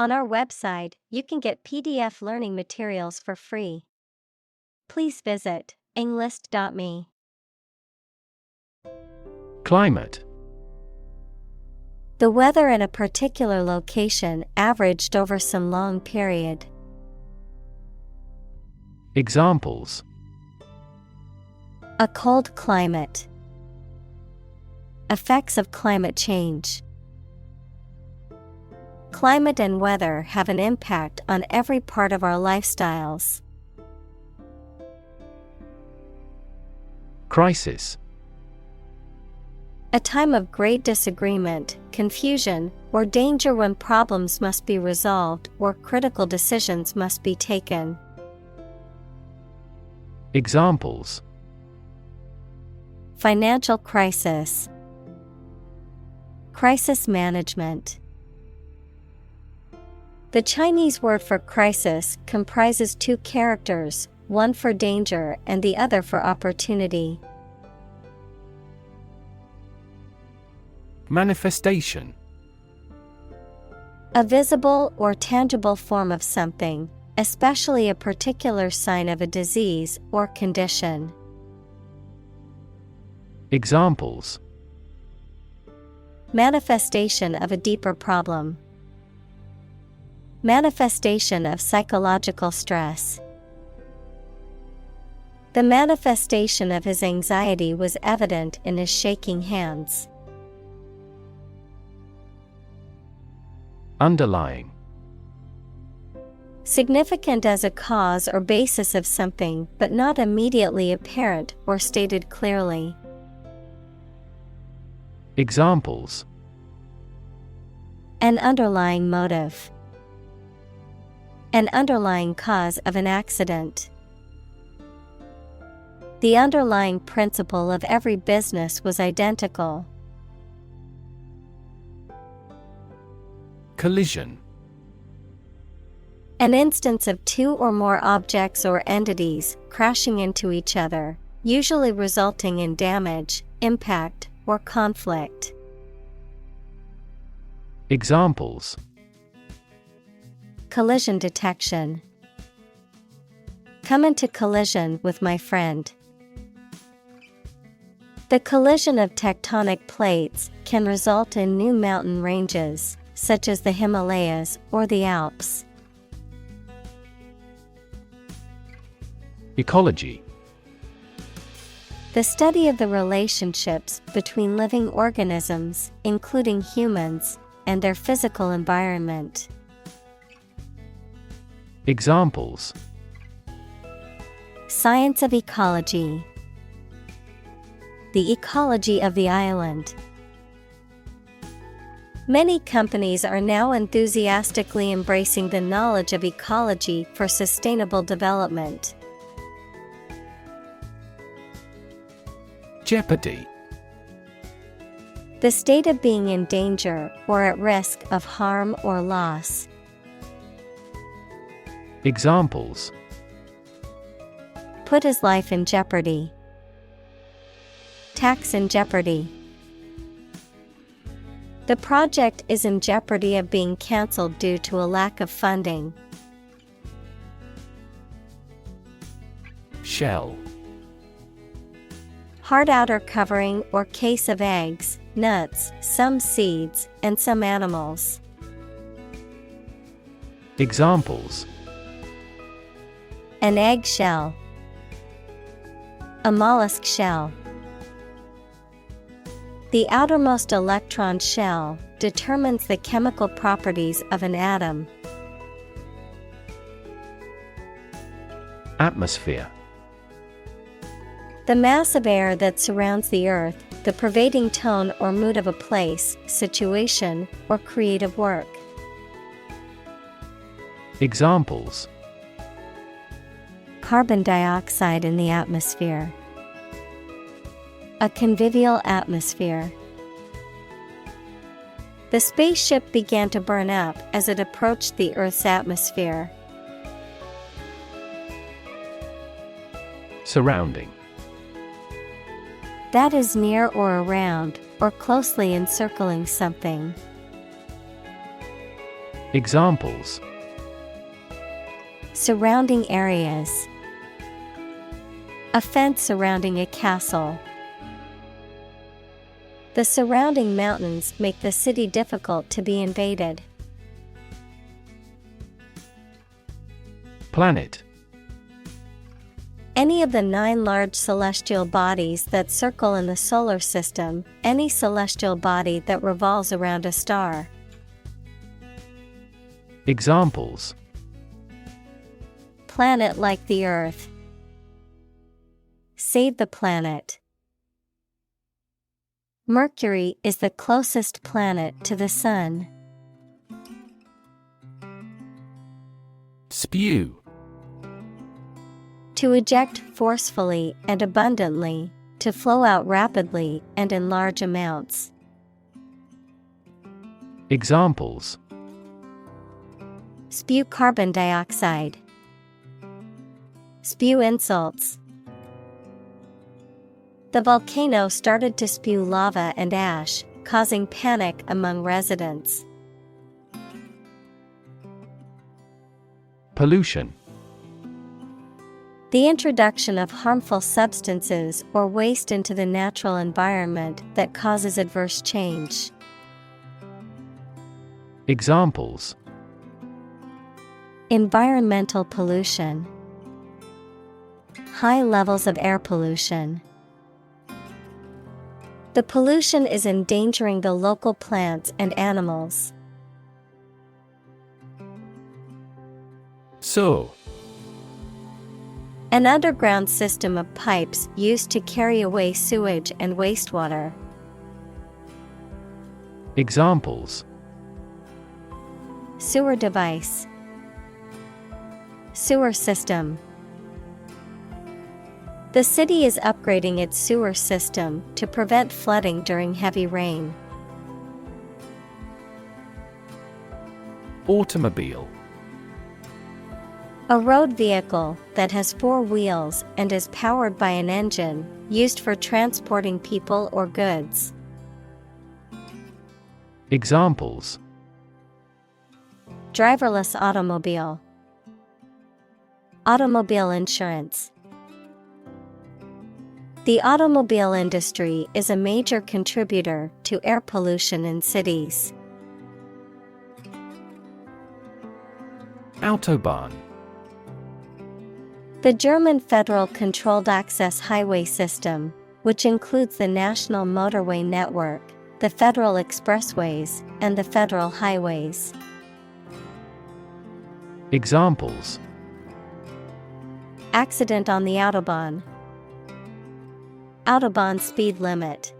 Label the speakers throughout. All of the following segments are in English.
Speaker 1: On our website, you can get PDF learning materials for free. Please visit englist.me.
Speaker 2: Climate.
Speaker 1: The weather in a particular location averaged over some long period.
Speaker 2: Examples:
Speaker 1: A cold climate. Effects of climate change. Climate and weather have an impact on every part of our lifestyles.
Speaker 2: Crisis.
Speaker 1: A time of great disagreement, confusion, or danger when problems must be resolved or critical decisions must be taken.
Speaker 2: Examples:
Speaker 1: Financial crisis. Crisis management. The Chinese word for crisis comprises two characters, one for danger and the other for opportunity.
Speaker 2: Manifestation.
Speaker 1: A visible or tangible form of something, especially a particular sign of a disease or condition.
Speaker 2: Examples:
Speaker 1: Manifestation of a deeper problem. Manifestation of psychological stress. The manifestation of his anxiety was evident in his shaking hands.
Speaker 2: Underlying.
Speaker 1: Significant as a cause or basis of something, but not immediately apparent or stated clearly.
Speaker 2: Examples:
Speaker 1: An underlying motive. An underlying cause of an accident. The underlying principle of every business was identical.
Speaker 2: Collision.
Speaker 1: An instance of two or more objects or entities crashing into each other, usually resulting in damage, impact, or conflict.
Speaker 2: Examples:
Speaker 1: Collision detection. Come into collision with my friend. The collision of tectonic plates can result in new mountain ranges, such as the Himalayas or the Alps.
Speaker 2: Ecology.
Speaker 1: The study of the relationships between living organisms, including humans, and their physical environment.
Speaker 2: Examples:
Speaker 1: Science of ecology. The ecology of the island. Many companies are now enthusiastically embracing the knowledge of ecology for sustainable development.
Speaker 2: Jeopardy.
Speaker 1: The state of being in danger or at risk of harm or loss.
Speaker 2: Examples:
Speaker 1: Put his life in jeopardy. Tax in jeopardy. The project is in jeopardy of being cancelled due to a lack of funding.
Speaker 2: Shell.
Speaker 1: Hard outer covering or case of eggs, nuts, some seeds, and some animals.
Speaker 2: Examples:
Speaker 1: An egg shell. A mollusk shell. The outermost electron shell determines the chemical properties of an atom.
Speaker 2: Atmosphere.
Speaker 1: The mass of air that surrounds the Earth, the pervading tone or mood of a place, situation, or creative work.
Speaker 2: Examples:
Speaker 1: Carbon dioxide in the atmosphere. A convivial atmosphere. The spaceship began to burn up as it approached the Earth's atmosphere.
Speaker 2: Surrounding.
Speaker 1: That is near or around, or closely encircling something.
Speaker 2: Examples:
Speaker 1: surrounding areas, a fence surrounding a castle. The surrounding mountains make the city difficult to be invaded.
Speaker 2: Planet.
Speaker 1: Any of the 9 large celestial bodies that circle in the solar system, any celestial body that revolves around a star.
Speaker 2: Examples:
Speaker 1: planet like the Earth. Save the planet. Mercury is the closest planet to the Sun.
Speaker 2: Spew.
Speaker 1: To eject forcefully and abundantly, to flow out rapidly and in large amounts.
Speaker 2: Examples:
Speaker 1: spew carbon dioxide. Spew insults. The volcano started to spew lava and ash, causing panic among residents.
Speaker 2: Pollution.
Speaker 1: The introduction of harmful substances or waste into the natural environment that causes adverse change.
Speaker 2: Examples:
Speaker 1: environmental pollution. High levels of air pollution. The pollution is endangering the local plants and animals.
Speaker 2: Sewer.
Speaker 1: An underground system of pipes used to carry away sewage and wastewater.
Speaker 2: Examples:
Speaker 1: sewer device. Sewer system. The city is upgrading its sewer system to prevent flooding during heavy rain.
Speaker 2: Automobile.
Speaker 1: A road vehicle that has 4 wheels and is powered by an engine, used for transporting people or goods.
Speaker 2: Examples:
Speaker 1: driverless automobile. Automobile insurance. The automobile industry is a major contributor to air pollution in cities.
Speaker 2: Autobahn.
Speaker 1: The German federal controlled access highway system, which includes the national motorway network, the federal expressways, and the federal highways.
Speaker 2: Examples:
Speaker 1: accident on the Autobahn. Autobahn speed limit.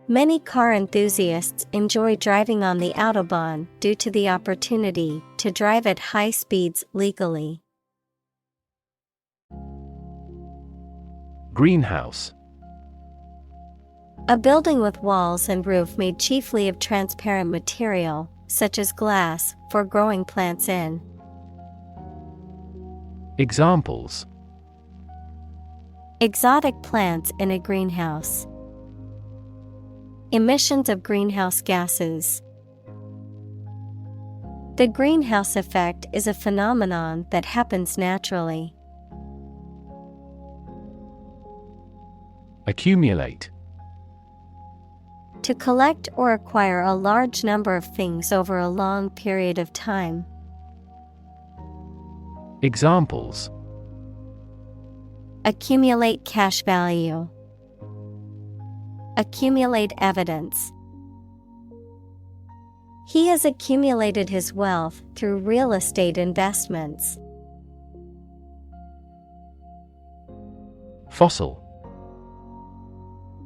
Speaker 1: Many car enthusiasts enjoy driving on the Autobahn due to the opportunity to drive at high speeds legally.
Speaker 2: Greenhouse.
Speaker 1: A building with walls and roof made chiefly of transparent material, such as glass, for growing plants in.
Speaker 2: Examples:
Speaker 1: exotic plants in a greenhouse. Emissions of greenhouse gases. The greenhouse effect is a phenomenon that happens naturally.
Speaker 2: Accumulate.
Speaker 1: To collect or acquire a large number of things over a long period of time.
Speaker 2: Examples:
Speaker 1: accumulate cash value. Accumulate evidence. He has accumulated his wealth through real estate investments.
Speaker 2: Fossil.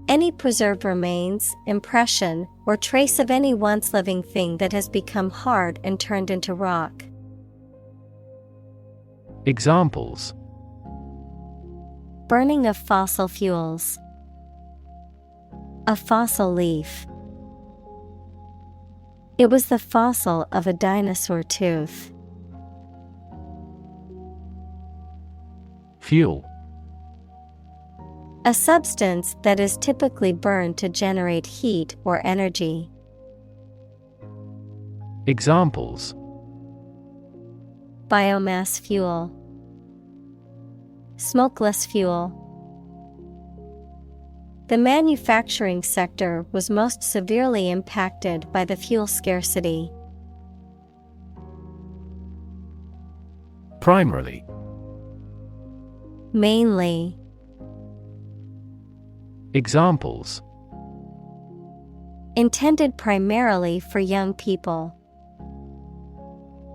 Speaker 1: Any preserved remains, impression, or trace of any once living thing that has become hard and turned into rock.
Speaker 2: Examples:
Speaker 1: burning of fossil fuels. A fossil leaf. It was the fossil of a dinosaur tooth.
Speaker 2: Fuel.
Speaker 1: A substance that is typically burned to generate heat or energy.
Speaker 2: Examples:
Speaker 1: biomass fuel, smokeless fuel. The manufacturing sector was most severely impacted by the fuel scarcity.
Speaker 2: Primarily.
Speaker 1: Mainly.
Speaker 2: Examples:
Speaker 1: intended primarily for young people.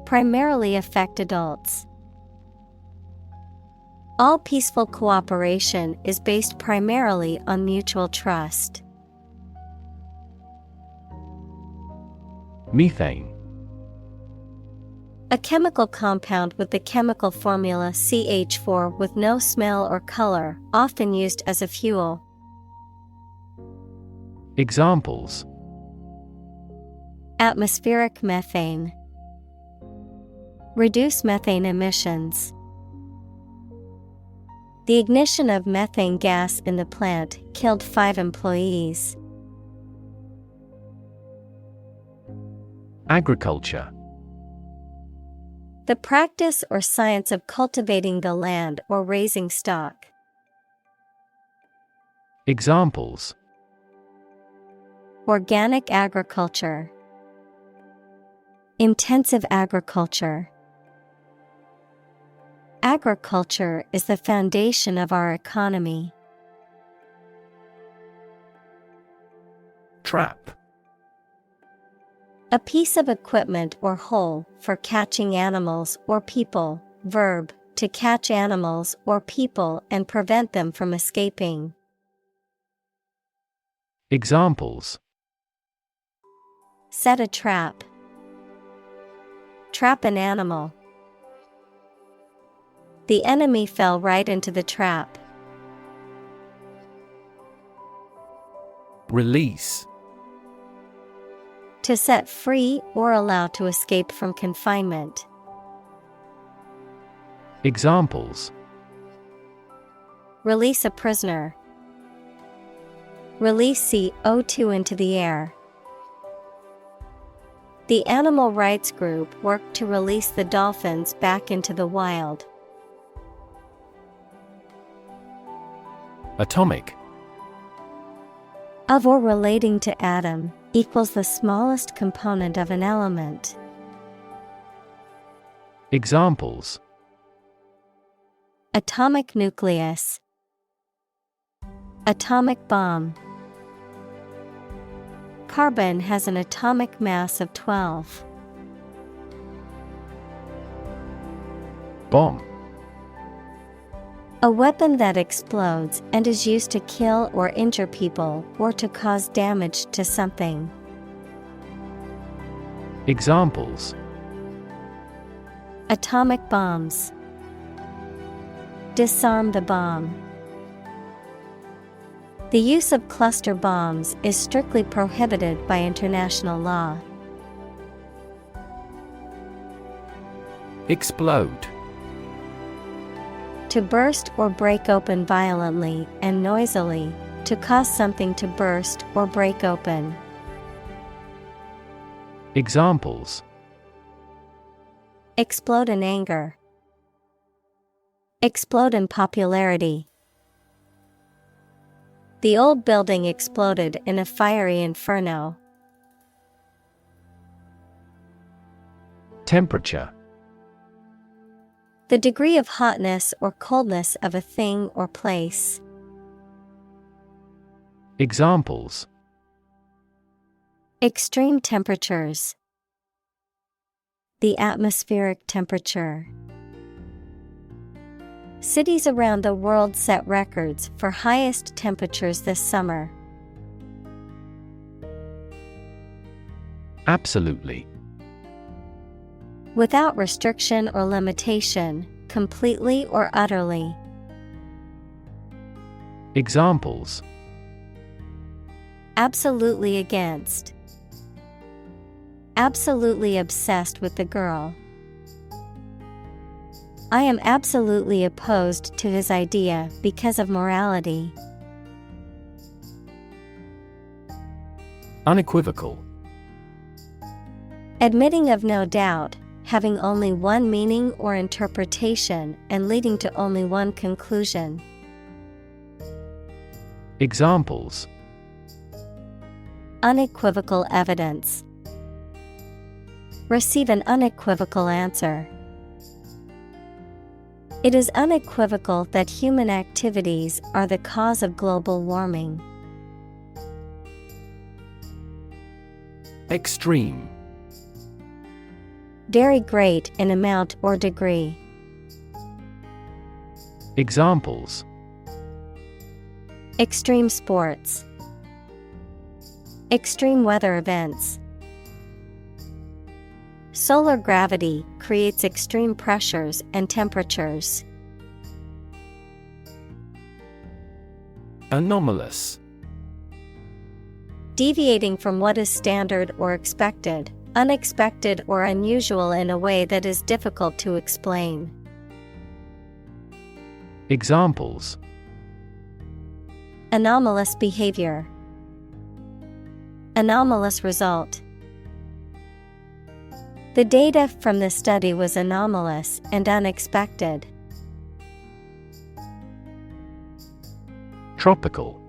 Speaker 1: Primarily affect adults. All peaceful cooperation is based primarily on mutual trust.
Speaker 2: Methane.
Speaker 1: A chemical compound with the chemical formula CH4 with no smell or color, often used as a fuel.
Speaker 2: Examples:
Speaker 1: atmospheric methane. Reduce methane emissions. The ignition of methane gas in the plant killed 5 employees.
Speaker 2: Agriculture.
Speaker 1: The practice or science of cultivating the land or raising stock.
Speaker 2: Examples:
Speaker 1: organic agriculture. Intensive agriculture. Agriculture is the foundation of our economy.
Speaker 2: Trap.
Speaker 1: A piece of equipment or hole for catching animals or people. Verb, to catch animals or people and prevent them from escaping.
Speaker 2: Examples:
Speaker 1: set a trap. Trap an animal. The enemy fell right into the trap.
Speaker 2: Release.
Speaker 1: To set free or allow to escape from confinement.
Speaker 2: Examples:
Speaker 1: release a prisoner. Release CO2 into the air. The animal rights group worked to release the dolphins back into the wild.
Speaker 2: Atomic.
Speaker 1: Of or relating to atom, equals the smallest component of an element.
Speaker 2: Examples:
Speaker 1: atomic nucleus. Atomic bomb. Carbon has an atomic mass of 12.
Speaker 2: Bomb.
Speaker 1: A weapon that explodes and is used to kill or injure people or to cause damage to something.
Speaker 2: Examples:
Speaker 1: atomic bombs. Disarm the bomb. The use of cluster bombs is strictly prohibited by international law.
Speaker 2: Explode.
Speaker 1: To burst or break open violently and noisily, to cause something to burst or break open.
Speaker 2: Examples:
Speaker 1: explode in anger. Explode in popularity. The old building exploded in a fiery inferno.
Speaker 2: Temperature.
Speaker 1: The degree of hotness or coldness of a thing or place.
Speaker 2: Examples:
Speaker 1: extreme temperatures. The atmospheric temperature. Cities around the world set records for highest temperatures this summer.
Speaker 2: Absolutely.
Speaker 1: Without restriction or limitation, completely or utterly.
Speaker 2: Examples:
Speaker 1: absolutely against. Absolutely obsessed with the girl. I am absolutely opposed to his idea because of morality.
Speaker 2: Unequivocal.
Speaker 1: Admitting of no doubt, having only one meaning or interpretation and leading to only one conclusion.
Speaker 2: Examples:
Speaker 1: Unequivocal evidence. Receive an unequivocal answer. It is unequivocal that human activities are the cause of global warming.
Speaker 2: Extreme.
Speaker 1: Very great in amount or degree.
Speaker 2: Examples:
Speaker 1: Extreme sports. Extreme weather events. Solar gravity creates extreme pressures and temperatures.
Speaker 2: Anomalous.
Speaker 1: Deviating from what is standard or expected, unexpected or unusual in a way that is difficult to explain.
Speaker 2: Examples:
Speaker 1: Anomalous behavior. Anomalous result. The data from the study was anomalous and unexpected.
Speaker 2: Tropical.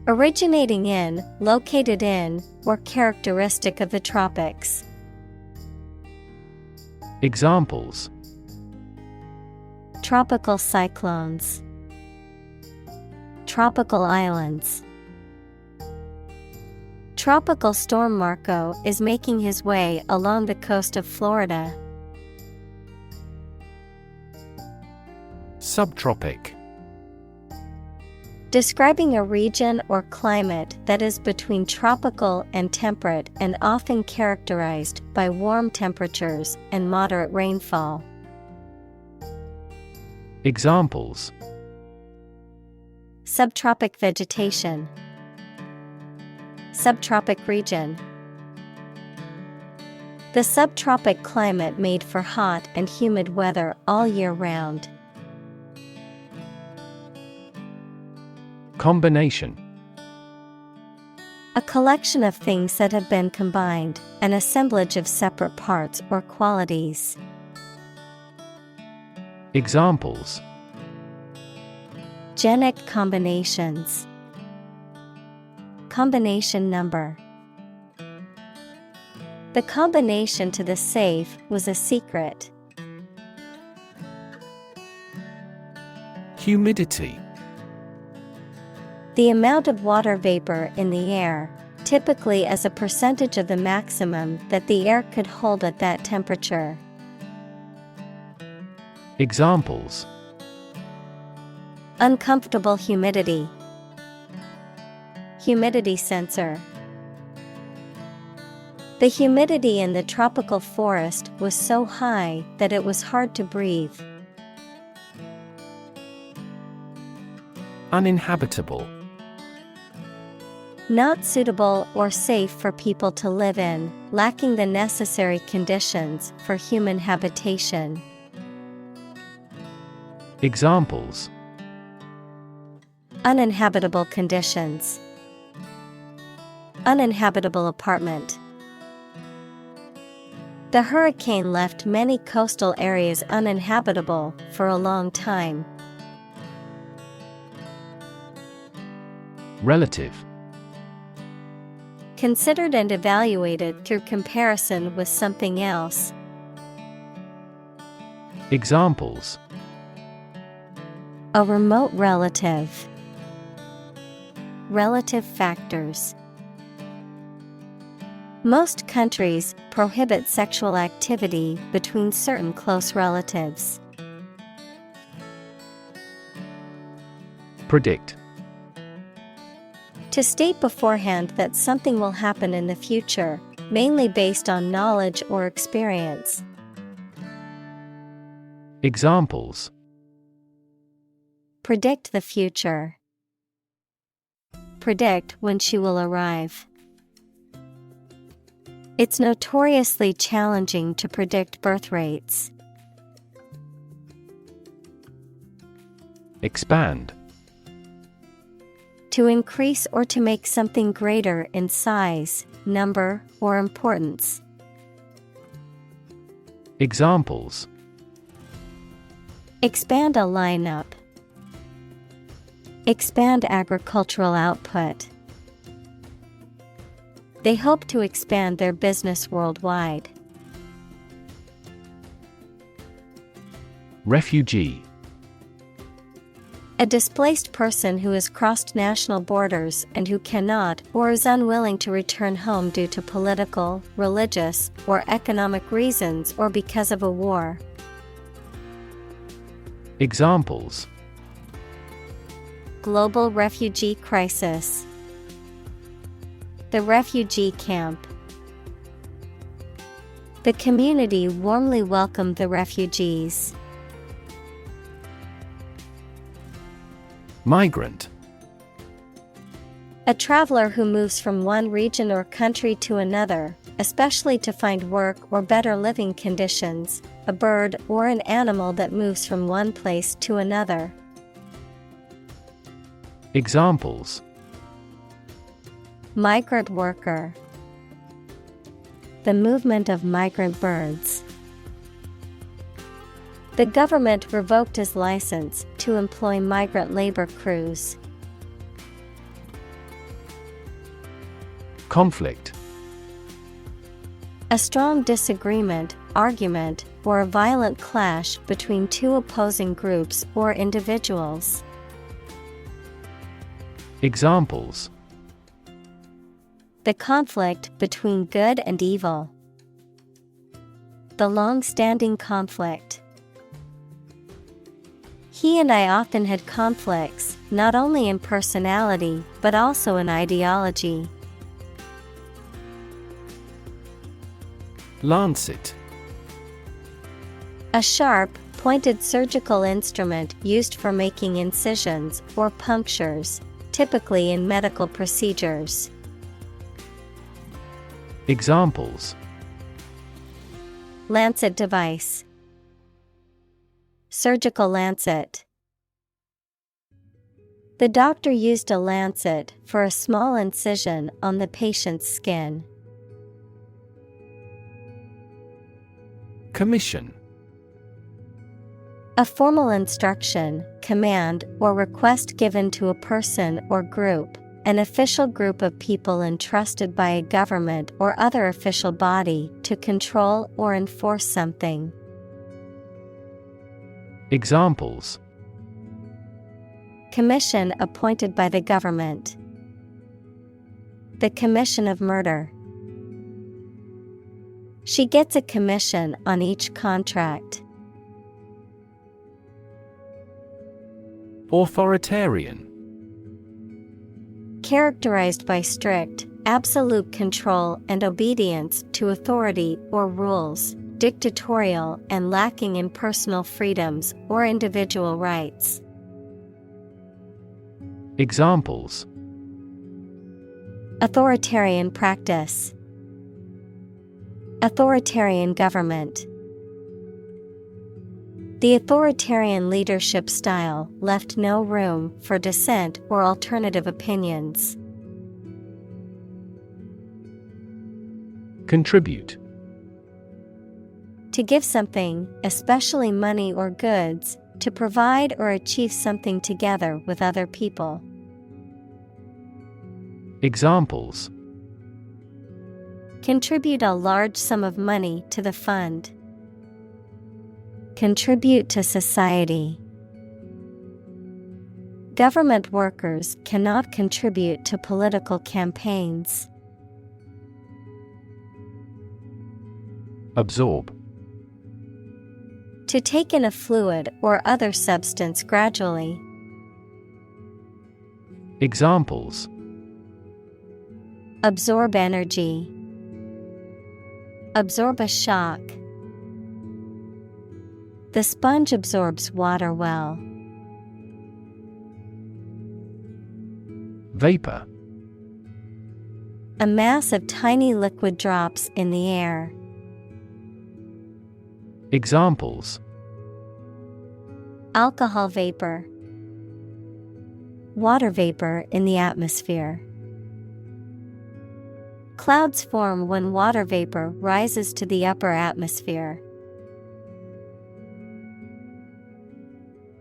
Speaker 1: Originating in, located in, or characteristic of the tropics.
Speaker 2: Examples:
Speaker 1: Tropical cyclones. Tropical islands. Tropical storm Marco is making his way along the coast of Florida.
Speaker 2: Subtropic.
Speaker 1: Describing a region or climate that is between tropical and temperate and often characterized by warm temperatures and moderate rainfall.
Speaker 2: Examples:
Speaker 1: Subtropic vegetation. Subtropic region. The subtropic climate made for hot and humid weather all year round.
Speaker 2: Combination.
Speaker 1: A collection of things that have been combined, an assemblage of separate parts or qualities.
Speaker 2: Examples:
Speaker 1: Genic combinations. Combination number. The combination to the safe was a secret.
Speaker 2: Humidity.
Speaker 1: The amount of water vapor in the air, typically as a percentage of the maximum that the air could hold at that temperature.
Speaker 2: Examples:
Speaker 1: Uncomfortable humidity. Humidity sensor. The humidity in the tropical forest was so high that it was hard to breathe.
Speaker 2: Uninhabitable.
Speaker 1: Not suitable or safe for people to live in, lacking the necessary conditions for human habitation.
Speaker 2: Examples:
Speaker 1: Uninhabitable conditions. Uninhabitable apartment. The hurricane left many coastal areas uninhabitable for a long time.
Speaker 2: Relative.
Speaker 1: Considered and evaluated through comparison with something else.
Speaker 2: Examples:
Speaker 1: A remote relative. Relative factors. Most countries prohibit sexual activity between certain close relatives.
Speaker 2: Predict.
Speaker 1: To state beforehand that something will happen in the future, mainly based on knowledge or experience.
Speaker 2: Examples:
Speaker 1: Predict the future. Predict when she will arrive. It's notoriously challenging to predict birth rates.
Speaker 2: Expand.
Speaker 1: To increase or to make something greater in size, number, or importance.
Speaker 2: Examples:
Speaker 1: Expand a lineup. Expand agricultural output. They hope to expand their business worldwide.
Speaker 2: Refugee.
Speaker 1: A displaced person who has crossed national borders and who cannot or is unwilling to return home due to political, religious, or economic reasons or because of a war.
Speaker 2: Examples:
Speaker 1: Global refugee crisis. The refugee camp. The community warmly welcomed the refugees.
Speaker 2: Migrant.
Speaker 1: A traveler who moves from one region or country to another, especially to find work or better living conditions, a bird or an animal that moves from one place to another.
Speaker 2: Examples:
Speaker 1: Migrant worker. The movement of migrant birds. The government revoked his license to employ migrant labor crews.
Speaker 2: Conflict.
Speaker 1: A strong disagreement, argument, or a violent clash between two opposing groups or individuals.
Speaker 2: Examples:
Speaker 1: The conflict between good and evil. The long-standing conflict. He and I often had conflicts, not only in personality, but also in ideology.
Speaker 2: Lancet.
Speaker 1: A sharp, pointed surgical instrument used for making incisions or punctures, typically in medical procedures.
Speaker 2: Examples:
Speaker 1: Lancet device. Surgical lancet. The doctor used a lancet for a small incision on the patient's skin.
Speaker 2: Commission.
Speaker 1: A formal instruction, command, or request given to a person or group, an official group of people entrusted by a government or other official body to control or enforce something.
Speaker 2: Examples:
Speaker 1: Commission appointed by the government. The commission of murder. She gets a commission on each contract.
Speaker 2: Authoritarian.
Speaker 1: Characterized by strict, absolute control and obedience to authority or rules, dictatorial and lacking in personal freedoms or individual rights.
Speaker 2: Examples:
Speaker 1: Authoritarian practice. Authoritarian government. The authoritarian leadership style left no room for dissent or alternative opinions.
Speaker 2: Contribute.
Speaker 1: To give something, especially money or goods, to provide or achieve something together with other people.
Speaker 2: Examples:
Speaker 1: Contribute a large sum of money to the fund. Contribute to society. Government workers cannot contribute to political campaigns.
Speaker 2: Absorb.
Speaker 1: To take in a fluid or other substance gradually.
Speaker 2: Examples:
Speaker 1: Absorb energy. Absorb a shock. The sponge absorbs water well.
Speaker 2: Vapor.
Speaker 1: A mass of tiny liquid drops in the air.
Speaker 2: Examples:
Speaker 1: Alcohol vapor. Water vapor in the atmosphere. Clouds form when water vapor rises to the upper atmosphere.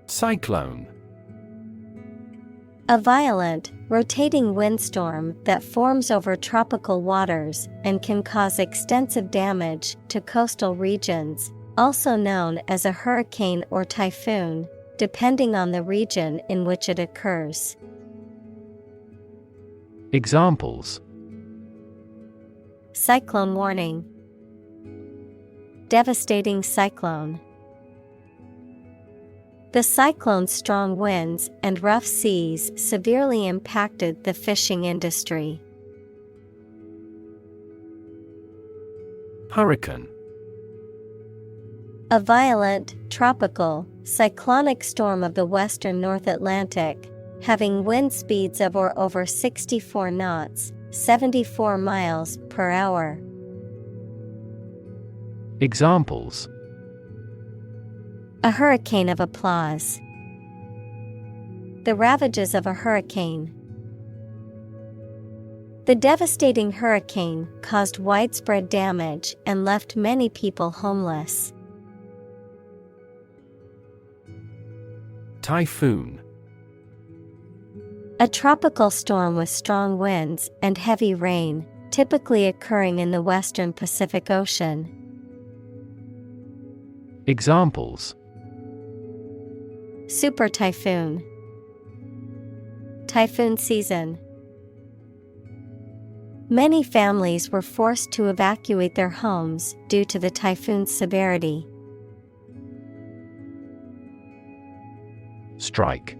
Speaker 2: Cyclone.
Speaker 1: A violent, rotating windstorm that forms over tropical waters and can cause extensive damage to coastal regions, also known as a hurricane or typhoon, depending on the region in which it occurs.
Speaker 2: Examples:
Speaker 1: Cyclone warning. Devastating cyclone. The cyclone's strong winds and rough seas severely impacted the fishing industry.
Speaker 2: Hurricane.
Speaker 1: A violent, tropical, cyclonic storm of the western North Atlantic, having wind speeds of or over 64 knots, 74 miles per hour.
Speaker 2: Examples:
Speaker 1: A hurricane of applause. The ravages of a hurricane. The devastating hurricane caused widespread damage and left many people homeless.
Speaker 2: Typhoon.
Speaker 1: A tropical storm with strong winds and heavy rain, typically occurring in the western Pacific Ocean.
Speaker 2: Examples:
Speaker 1: Super typhoon. Typhoon season. Many families were forced to evacuate their homes due to the typhoon's severity.
Speaker 2: Strike.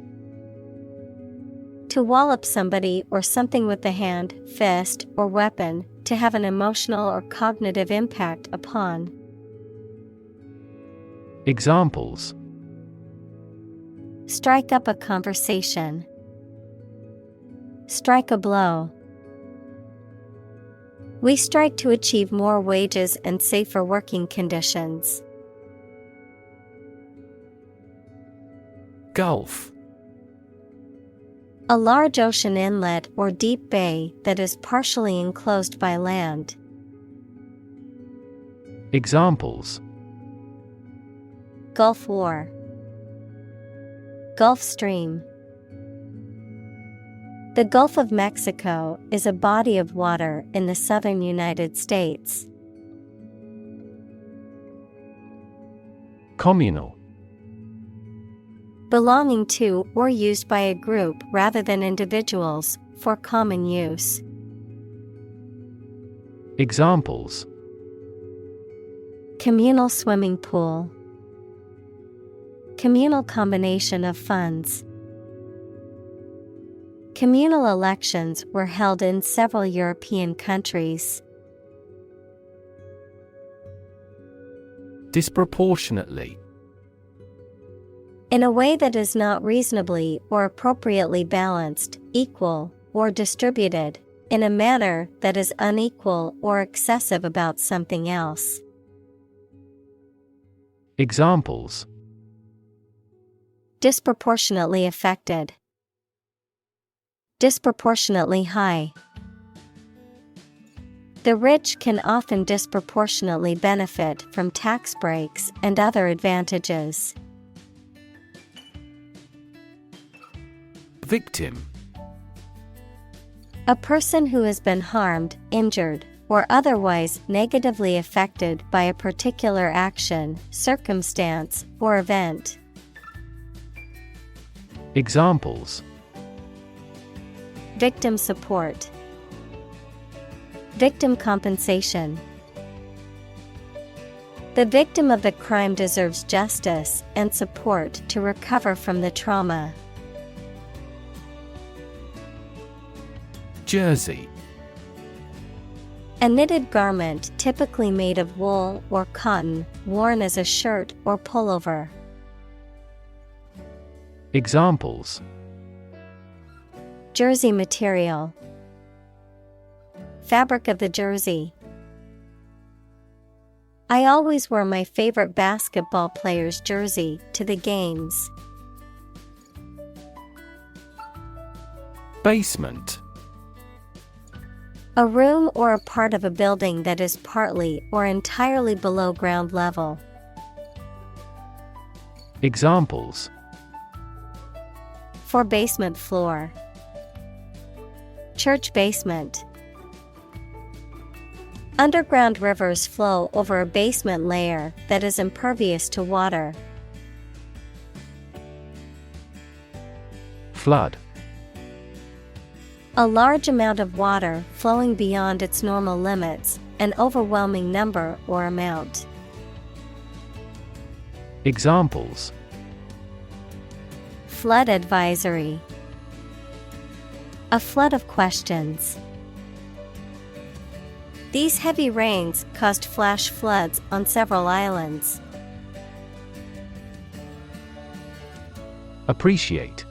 Speaker 1: To wallop somebody or something with the hand, fist, or weapon, to have an emotional or cognitive impact upon.
Speaker 2: Examples:
Speaker 1: Strike up a conversation. Strike a blow. We strike to achieve more wages and safer working conditions.
Speaker 2: Gulf.
Speaker 1: A large ocean inlet or deep bay that is partially enclosed by land.
Speaker 2: Examples:
Speaker 1: Gulf War. Gulf Stream. The Gulf of Mexico is a body of water in the southern United States.
Speaker 2: Communal.
Speaker 1: Belonging to or used by a group rather than individuals, for common use.
Speaker 2: Examples:
Speaker 1: Communal swimming pool. Communal combination of funds. Communal elections were held in several European countries.
Speaker 2: Disproportionately.
Speaker 1: In a way that is not reasonably or appropriately balanced, equal, or distributed, in a manner that is unequal or excessive about something else.
Speaker 2: Examples:
Speaker 1: Disproportionately affected. Disproportionately high. The rich can often disproportionately benefit from tax breaks and other advantages.
Speaker 2: Victim.
Speaker 1: A person who has been harmed, injured, or otherwise negatively affected by a particular action, circumstance, or event.
Speaker 2: Examples:
Speaker 1: Victim support. Victim compensation. The victim of the crime deserves justice and support to recover from the trauma.
Speaker 2: Jersey.
Speaker 1: A knitted garment typically made of wool or cotton, worn as a shirt or pullover.
Speaker 2: Examples:
Speaker 1: Jersey material. Fabric of the jersey. I always wear my favorite basketball player's jersey to the games.
Speaker 2: Basement.
Speaker 1: A room or a part of a building that is partly or entirely below ground level.
Speaker 2: Examples:
Speaker 1: For basement floor. Church basement. Underground rivers flow over a basement layer that is impervious to water.
Speaker 2: Flood.
Speaker 1: A large amount of water flowing beyond its normal limits, an overwhelming number or amount.
Speaker 2: Examples:
Speaker 1: Flood advisory. A flood of questions. These heavy rains caused flash floods on several islands.
Speaker 2: Appreciate.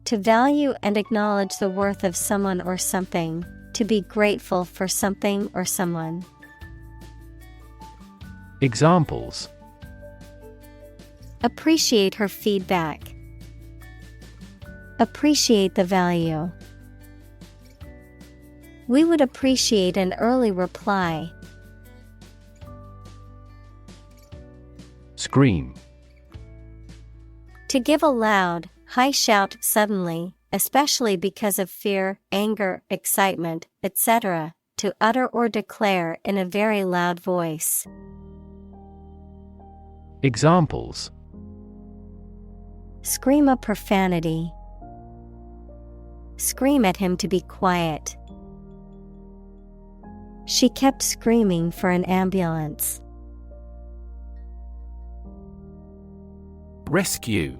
Speaker 1: To value and acknowledge the worth of someone or something, to be grateful for something or someone.
Speaker 2: Examples:
Speaker 1: Appreciate her feedback. Appreciate the value. We would appreciate an early reply.
Speaker 2: Scream.
Speaker 1: To give a loud, high shout suddenly, especially because of fear, anger, excitement, etc., to utter or declare in a very loud voice.
Speaker 2: Examples:
Speaker 1: Scream a profanity. Scream at him to be quiet. She kept screaming for an ambulance.
Speaker 2: Rescue.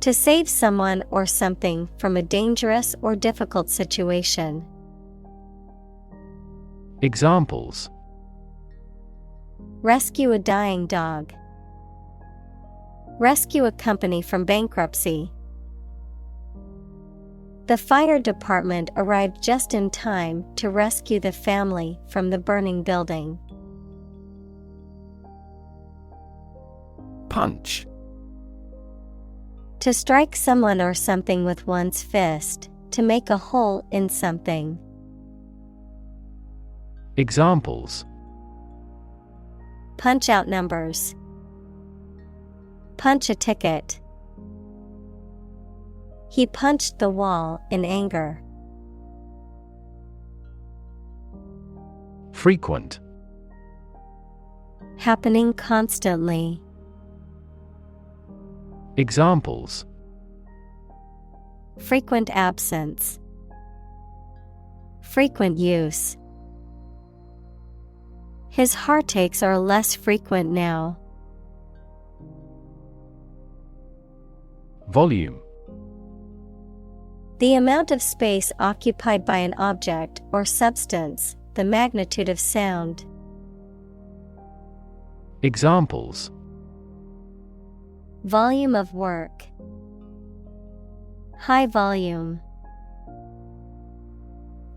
Speaker 1: To save someone or something from a dangerous or difficult situation.
Speaker 2: Examples:
Speaker 1: Rescue a dying dog. Rescue a company from bankruptcy. The fire department arrived just in time to rescue the family from the burning building.
Speaker 2: Punch.
Speaker 1: To strike someone or something with one's fist, to make a hole in something.
Speaker 2: Examples:
Speaker 1: Punch out numbers. Punch a ticket. He punched the wall in anger.
Speaker 2: Frequent.
Speaker 1: Happening constantly.
Speaker 2: Examples:
Speaker 1: Frequent absence. Frequent use. His heartaches are less frequent now.
Speaker 2: Volume.
Speaker 1: The amount of space occupied by an object or substance, the magnitude of sound.
Speaker 2: Examples:
Speaker 1: Volume of work. High volume.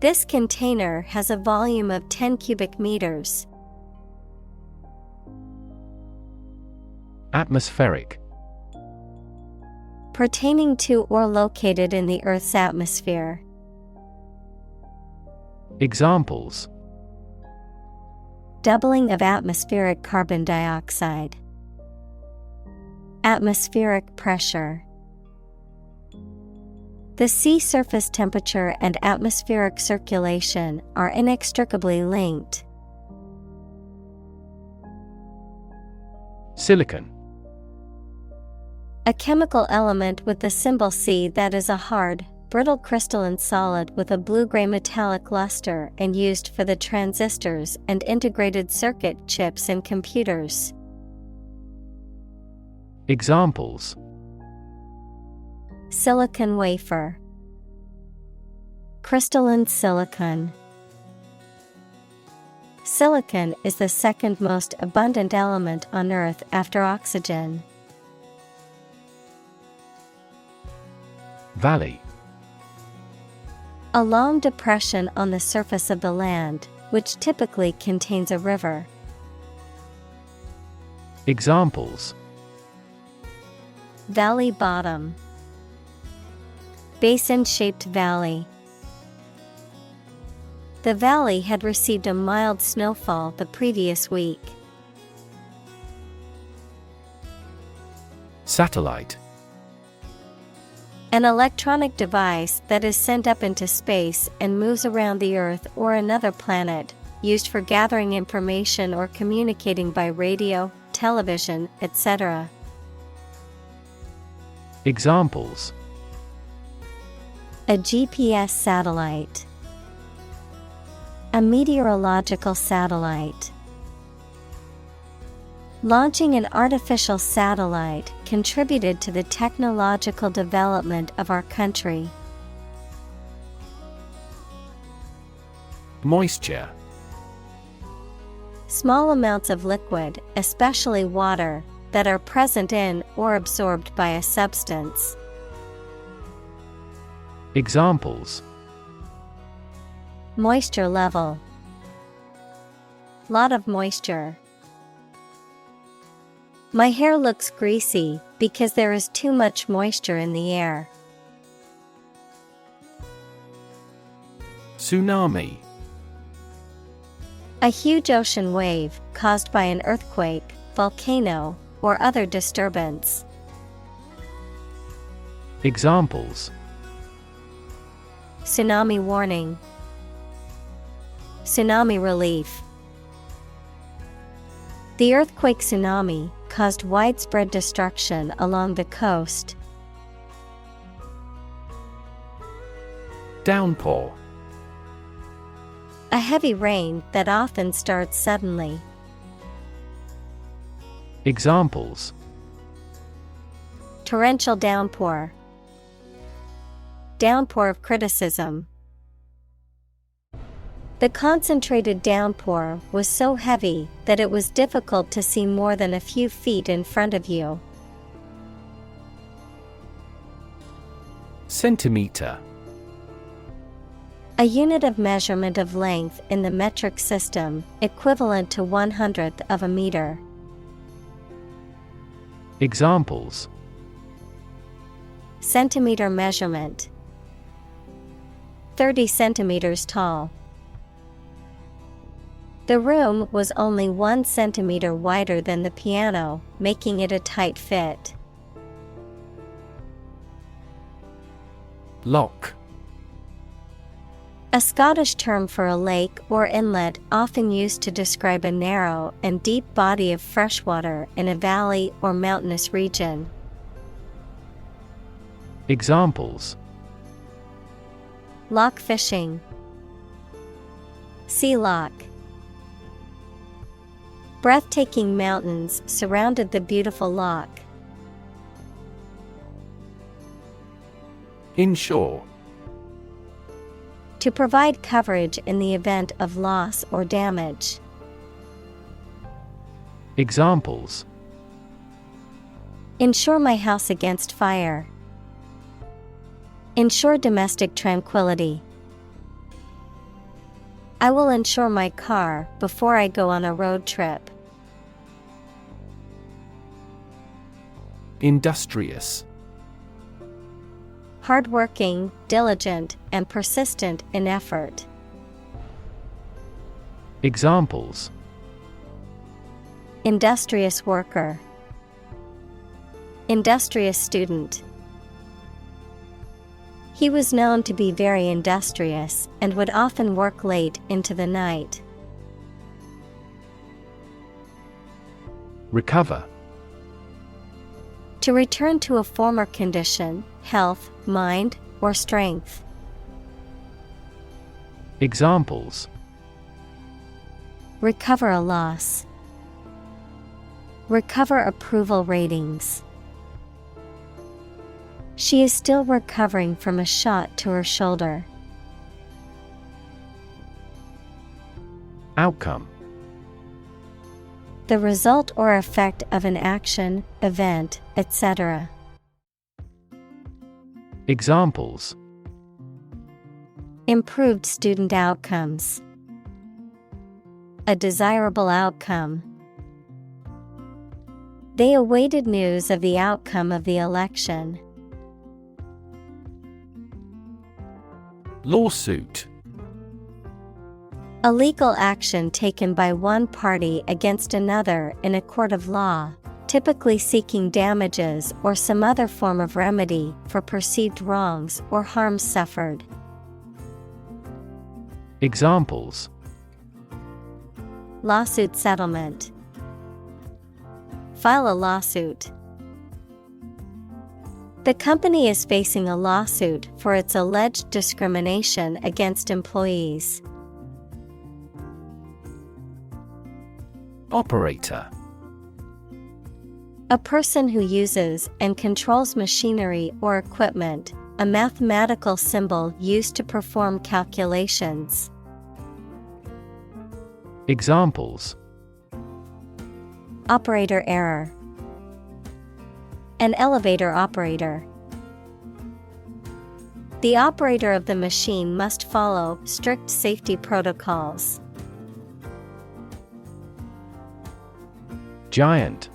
Speaker 1: This container has a volume of 10 cubic meters.
Speaker 2: Atmospheric.
Speaker 1: Pertaining to or located in the Earth's atmosphere.
Speaker 2: Examples:
Speaker 1: Doubling of atmospheric carbon dioxide. Atmospheric pressure. The sea surface temperature and atmospheric circulation are inextricably linked.
Speaker 2: Silicon.
Speaker 1: A chemical element with the symbol C that is a hard, brittle crystalline solid with a blue-gray metallic luster and used for the transistors and integrated circuit chips in computers.
Speaker 2: Examples:
Speaker 1: Silicon wafer. Crystalline silicon. Silicon is the second most abundant element on Earth after oxygen.
Speaker 2: Valley.
Speaker 1: A long depression on the surface of the land, which typically contains a river.
Speaker 2: Examples:
Speaker 1: Valley bottom. Basin-shaped valley. The valley had received a mild snowfall the previous week.
Speaker 2: Satellite.
Speaker 1: An electronic device that is sent up into space and moves around the Earth or another planet, used for gathering information or communicating by radio, television, etc.
Speaker 2: Examples:
Speaker 1: a GPS satellite, a meteorological satellite. Launching an artificial satellite contributed to the technological development of our country.
Speaker 2: Moisture.
Speaker 1: Small amounts of liquid, especially water, that are present in or absorbed by a substance.
Speaker 2: Examples:
Speaker 1: moisture level, lot of moisture. My hair looks greasy because there is too much moisture in the air.
Speaker 2: Tsunami.
Speaker 1: A huge ocean wave caused by an earthquake, volcano, or other disturbance.
Speaker 2: Examples:
Speaker 1: tsunami warning, tsunami relief. The earthquake tsunami caused widespread destruction along the coast.
Speaker 2: Downpour.
Speaker 1: A heavy rain that often starts suddenly.
Speaker 2: Examples:
Speaker 1: torrential downpour, downpour of criticism. The concentrated downpour was so heavy that it was difficult to see more than a few feet in front of you.
Speaker 2: Centimeter.
Speaker 1: A unit of measurement of length in the metric system, equivalent to 1/100th of a meter.
Speaker 2: Examples:
Speaker 1: centimeter measurement, 30 centimeters tall. The room was only 1 centimeter wider than the piano, making it a tight fit.
Speaker 2: Loch.
Speaker 1: A Scottish term for a lake or inlet, often used to describe a narrow and deep body of fresh water in a valley or mountainous region.
Speaker 2: Examples:
Speaker 1: loch fishing, sea loch. Breathtaking mountains surrounded the beautiful loch.
Speaker 2: Insure.
Speaker 1: To provide coverage in the event of loss or damage.
Speaker 2: Examples:
Speaker 1: insure my house against fire, ensure domestic tranquility. I will insure my car before I go on a road trip.
Speaker 2: Industrious.
Speaker 1: Hardworking, diligent, and persistent in effort.
Speaker 2: Examples:
Speaker 1: industrious worker, industrious student. He was known to be very industrious and would often work late into the night.
Speaker 2: Recover.
Speaker 1: To return to a former condition, health, mind, or strength.
Speaker 2: Examples:
Speaker 1: recover a loss, recover approval ratings. She is still recovering from a shot to her shoulder.
Speaker 2: Outcome.
Speaker 1: The result or effect of an action, event, etc.
Speaker 2: Examples:
Speaker 1: improved student outcomes, a desirable outcome. They awaited news of the outcome of the election.
Speaker 2: Lawsuit.
Speaker 1: A legal action taken by one party against another in a court of law, typically seeking damages or some other form of remedy for perceived wrongs or harms suffered.
Speaker 2: Examples:
Speaker 1: Lawsuit settlement. File a lawsuit. The company is facing a lawsuit for its alleged discrimination against employees.
Speaker 2: Operator.
Speaker 1: A person who uses and controls machinery or equipment, a mathematical symbol used to perform calculations.
Speaker 2: Examples:
Speaker 1: Operator error. An elevator operator. The operator of the machine must follow strict safety protocols.
Speaker 2: Giant.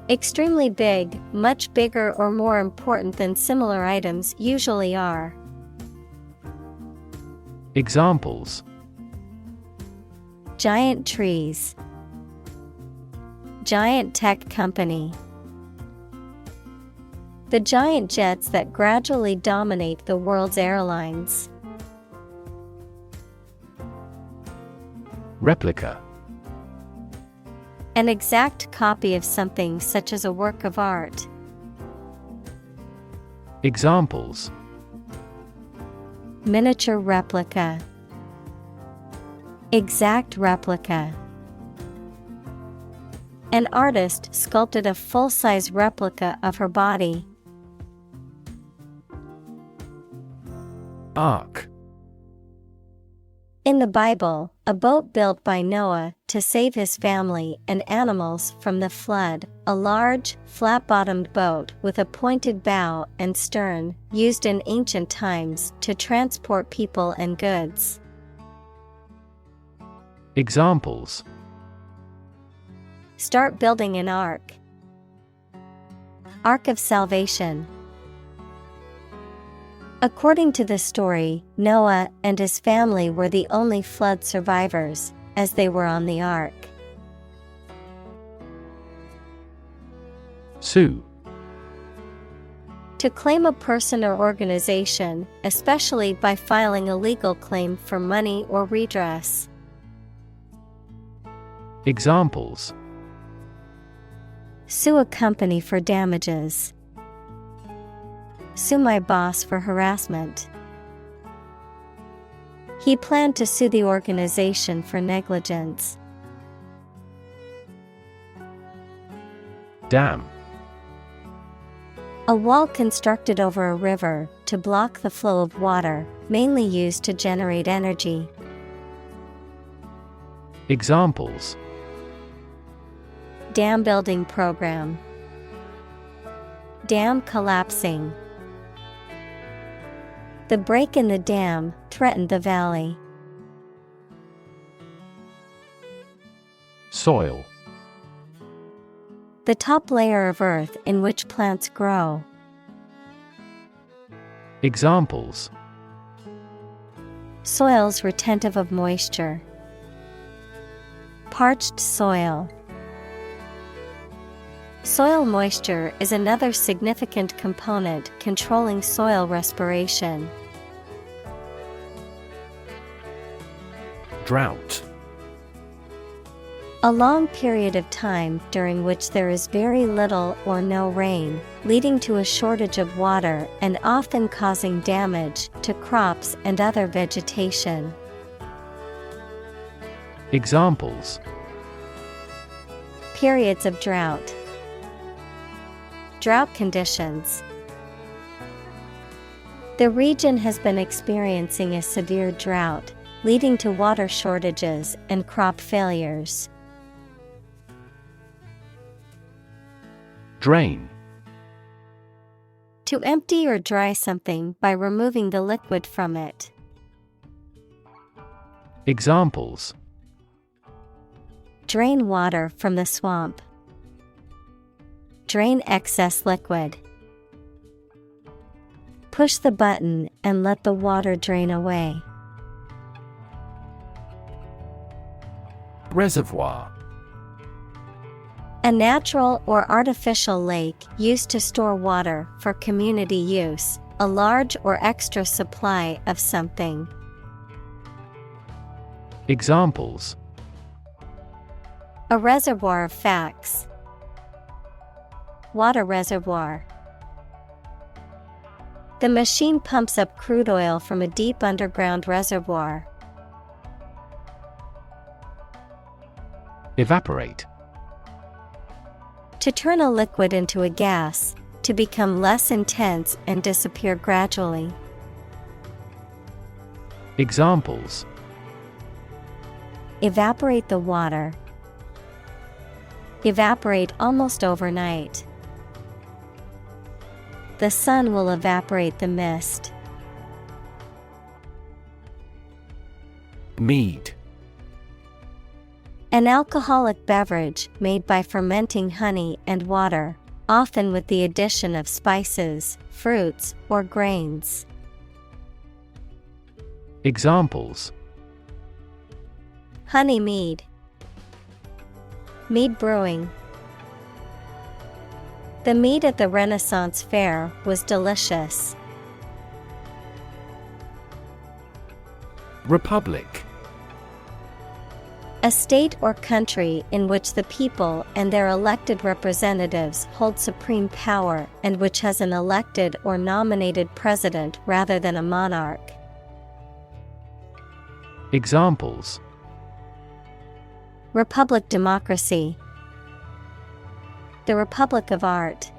Speaker 1: Extremely big, much bigger or more important than similar items usually are.
Speaker 2: Examples:
Speaker 1: Giant trees. Giant tech company. The giant jets that gradually dominate the world's airlines.
Speaker 2: Replica.
Speaker 1: An exact copy of something such as a work of art.
Speaker 2: Examples:
Speaker 1: Miniature replica. Exact replica. An artist sculpted a full-size replica of her body.
Speaker 2: Ark.
Speaker 1: In the Bible, a boat built by Noah to save his family and animals from the flood, a large, flat-bottomed boat with a pointed bow and stern, used in ancient times to transport people and goods.
Speaker 2: Examples:
Speaker 1: Start building an ark. Ark of Salvation. According to the story, Noah and his family were the only flood survivors, as they were on the ark.
Speaker 2: Sue.
Speaker 1: To claim a person or organization, especially by filing a legal claim for money or redress.
Speaker 2: Examples:
Speaker 1: Sue a company for damages. Sue my boss for harassment. He planned to sue the organization for negligence.
Speaker 2: Dam.
Speaker 1: A wall constructed over a river to block the flow of water, mainly used to generate energy.
Speaker 2: Examples:
Speaker 1: Dam building program. Dam collapsing. The break in the dam threatened the valley.
Speaker 2: Soil.
Speaker 1: The top layer of earth in which plants grow.
Speaker 2: Examples:
Speaker 1: Soils retentive of moisture. Parched soil. Soil moisture is another significant component controlling soil respiration.
Speaker 2: Drought.
Speaker 1: A long period of time during which there is very little or no rain, leading to a shortage of water and often causing damage to crops and other vegetation.
Speaker 2: Examples:
Speaker 1: Periods of drought. Drought conditions. The region has been experiencing a severe drought, leading to water shortages and crop failures.
Speaker 2: Drain.
Speaker 1: To empty or dry something by removing the liquid from it.
Speaker 2: Examples:
Speaker 1: Drain water from the swamp. Drain excess liquid. Push the button and let the water drain away.
Speaker 2: Reservoir.
Speaker 1: A natural or artificial lake used to store water for community use, a large or extra supply of something.
Speaker 2: Examples:
Speaker 1: A reservoir of facts. Water reservoir. The machine pumps up crude oil from a deep underground reservoir.
Speaker 2: Evaporate.
Speaker 1: To turn a liquid into a gas, to become less intense and disappear gradually.
Speaker 2: Examples:
Speaker 1: Evaporate the water. Evaporate almost overnight. The sun will evaporate the mist.
Speaker 2: Mead.
Speaker 1: An alcoholic beverage made by fermenting honey and water, often with the addition of spices, fruits, or grains.
Speaker 2: Examples:
Speaker 1: Honey mead. Mead brewing. The mead at the Renaissance fair was delicious.
Speaker 2: Republic.
Speaker 1: A state or country in which the people and their elected representatives hold supreme power and which has an elected or nominated president rather than a monarch.
Speaker 2: Examples:
Speaker 1: Republic democracy. The Republic of Art.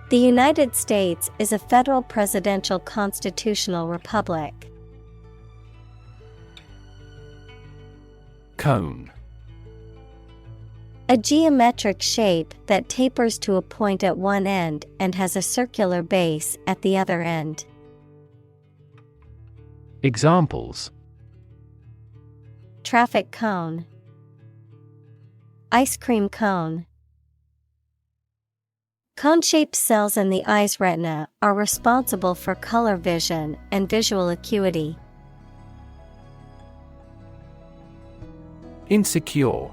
Speaker 1: The United States is a federal presidential constitutional republic.
Speaker 2: Cone.
Speaker 1: A geometric shape that tapers to a point at one end and has a circular base at the other end.
Speaker 2: Examples:
Speaker 1: Traffic cone. Ice cream cone. Cone-shaped cells in the eye's retina are responsible for color vision and visual acuity.
Speaker 2: Insecure.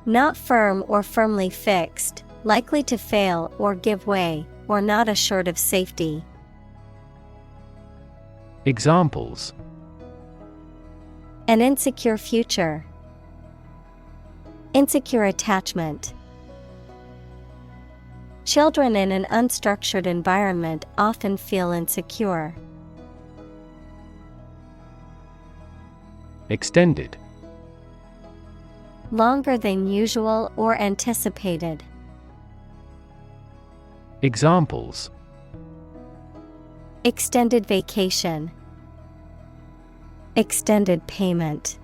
Speaker 1: Not firm or firmly fixed, likely to fail or give way, or not assured of safety.
Speaker 2: Examples:
Speaker 1: An insecure future. Insecure attachment. Children in an unstructured environment often feel insecure.
Speaker 2: Extended.
Speaker 1: Longer than usual or anticipated.
Speaker 2: Examples:
Speaker 1: Extended vacation. Extended payment.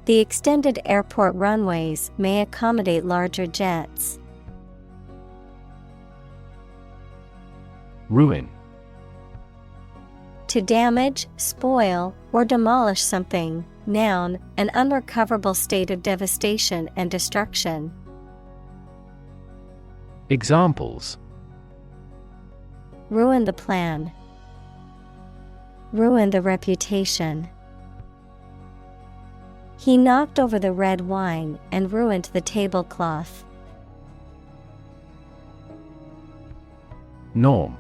Speaker 1: The extended airport runways may accommodate larger jets.
Speaker 2: Ruin.
Speaker 1: To damage, spoil, or demolish something. Noun, an unrecoverable state of devastation and destruction.
Speaker 2: Examples:
Speaker 1: Ruin the plan. Ruin the reputation. He knocked over the red wine and ruined the tablecloth.
Speaker 2: Norm.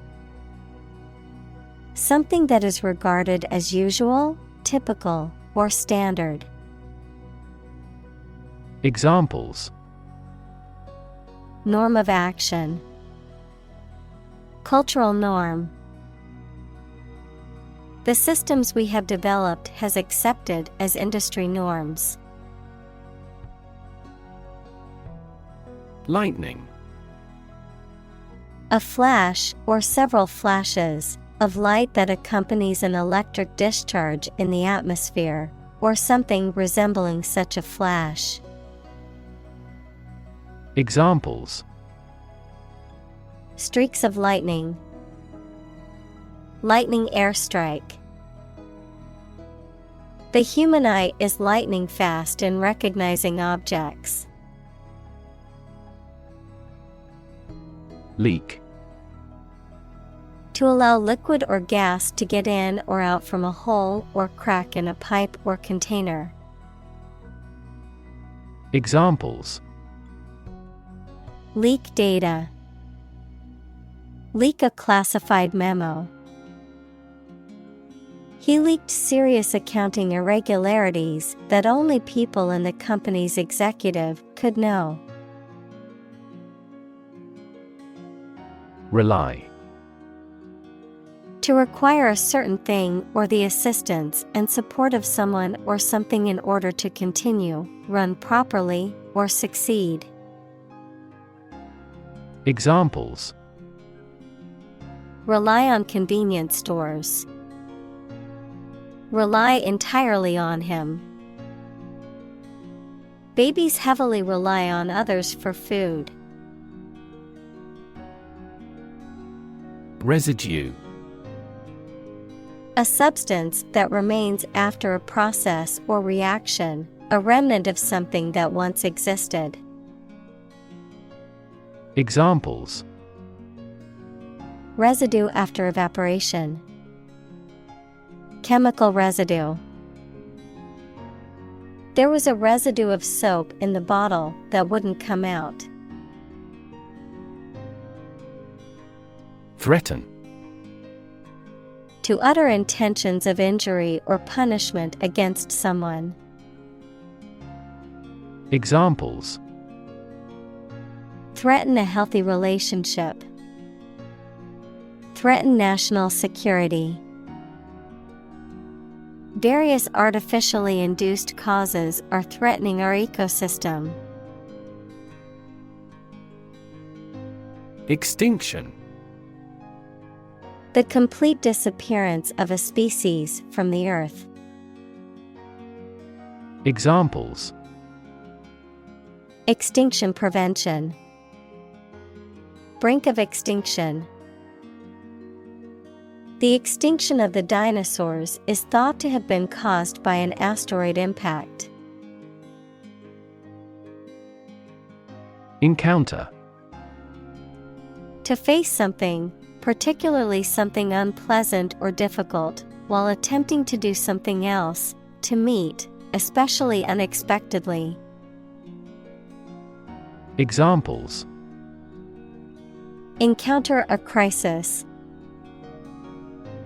Speaker 1: Something that is regarded as usual, typical, or standard.
Speaker 2: Examples:
Speaker 1: Norm of action. Cultural norm. The systems we have developed has accepted as industry norms.
Speaker 2: Lightning.
Speaker 1: A flash or several flashes of light that accompanies an electric discharge in the atmosphere, or something resembling such a flash.
Speaker 2: Examples:
Speaker 1: Streaks of lightning. Lightning airstrike. The human eye is lightning fast in recognizing objects.
Speaker 2: Leak.
Speaker 1: To allow liquid or gas to get in or out from a hole or crack in a pipe or container.
Speaker 2: Examples:
Speaker 1: Leak data. Leak a classified memo. He leaked serious accounting irregularities that only people in the company's executive could know.
Speaker 2: Rely.
Speaker 1: To require a certain thing or the assistance and support of someone or something in order to continue, run properly, or succeed.
Speaker 2: Examples:
Speaker 1: Rely on convenience stores. Rely entirely on him. Babies heavily rely on others for food.
Speaker 2: Residue.
Speaker 1: A substance that remains after a process or reaction, a remnant of something that once existed.
Speaker 2: Examples:
Speaker 1: Residue after evaporation. Chemical residue. There was a residue of soap in the bottle that wouldn't come out.
Speaker 2: Threaten.
Speaker 1: To utter intentions of injury or punishment against someone.
Speaker 2: Examples:
Speaker 1: Threaten a healthy relationship. Threaten national security. Various artificially induced causes are threatening our ecosystem.
Speaker 2: Extinction.
Speaker 1: The complete disappearance of a species from the earth.
Speaker 2: Examples:
Speaker 1: Extinction prevention. Brink of extinction. The extinction of the dinosaurs is thought to have been caused by an asteroid impact.
Speaker 2: Encounter.
Speaker 1: To face something, particularly something unpleasant or difficult, while attempting to do something else, to meet, especially unexpectedly.
Speaker 2: Examples:
Speaker 1: Encounter a crisis.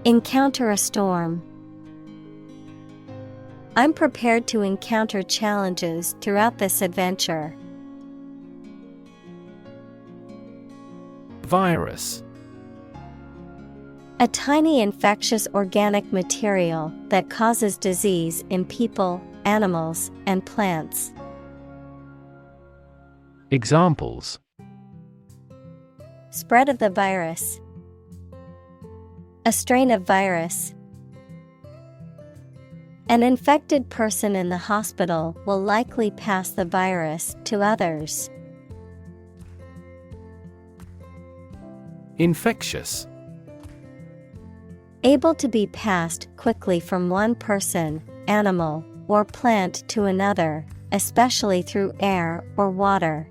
Speaker 1: Encounter a storm. I'm prepared to encounter challenges throughout this adventure.
Speaker 2: Virus.
Speaker 1: A tiny infectious organic material that causes disease in people, animals, and plants.
Speaker 2: Examples:
Speaker 1: Spread of the virus. A strain of virus. An infected person in the hospital will likely pass the virus to others.
Speaker 2: Infectious.
Speaker 1: Able to be passed quickly from one person, animal, or plant to another, especially through air or water.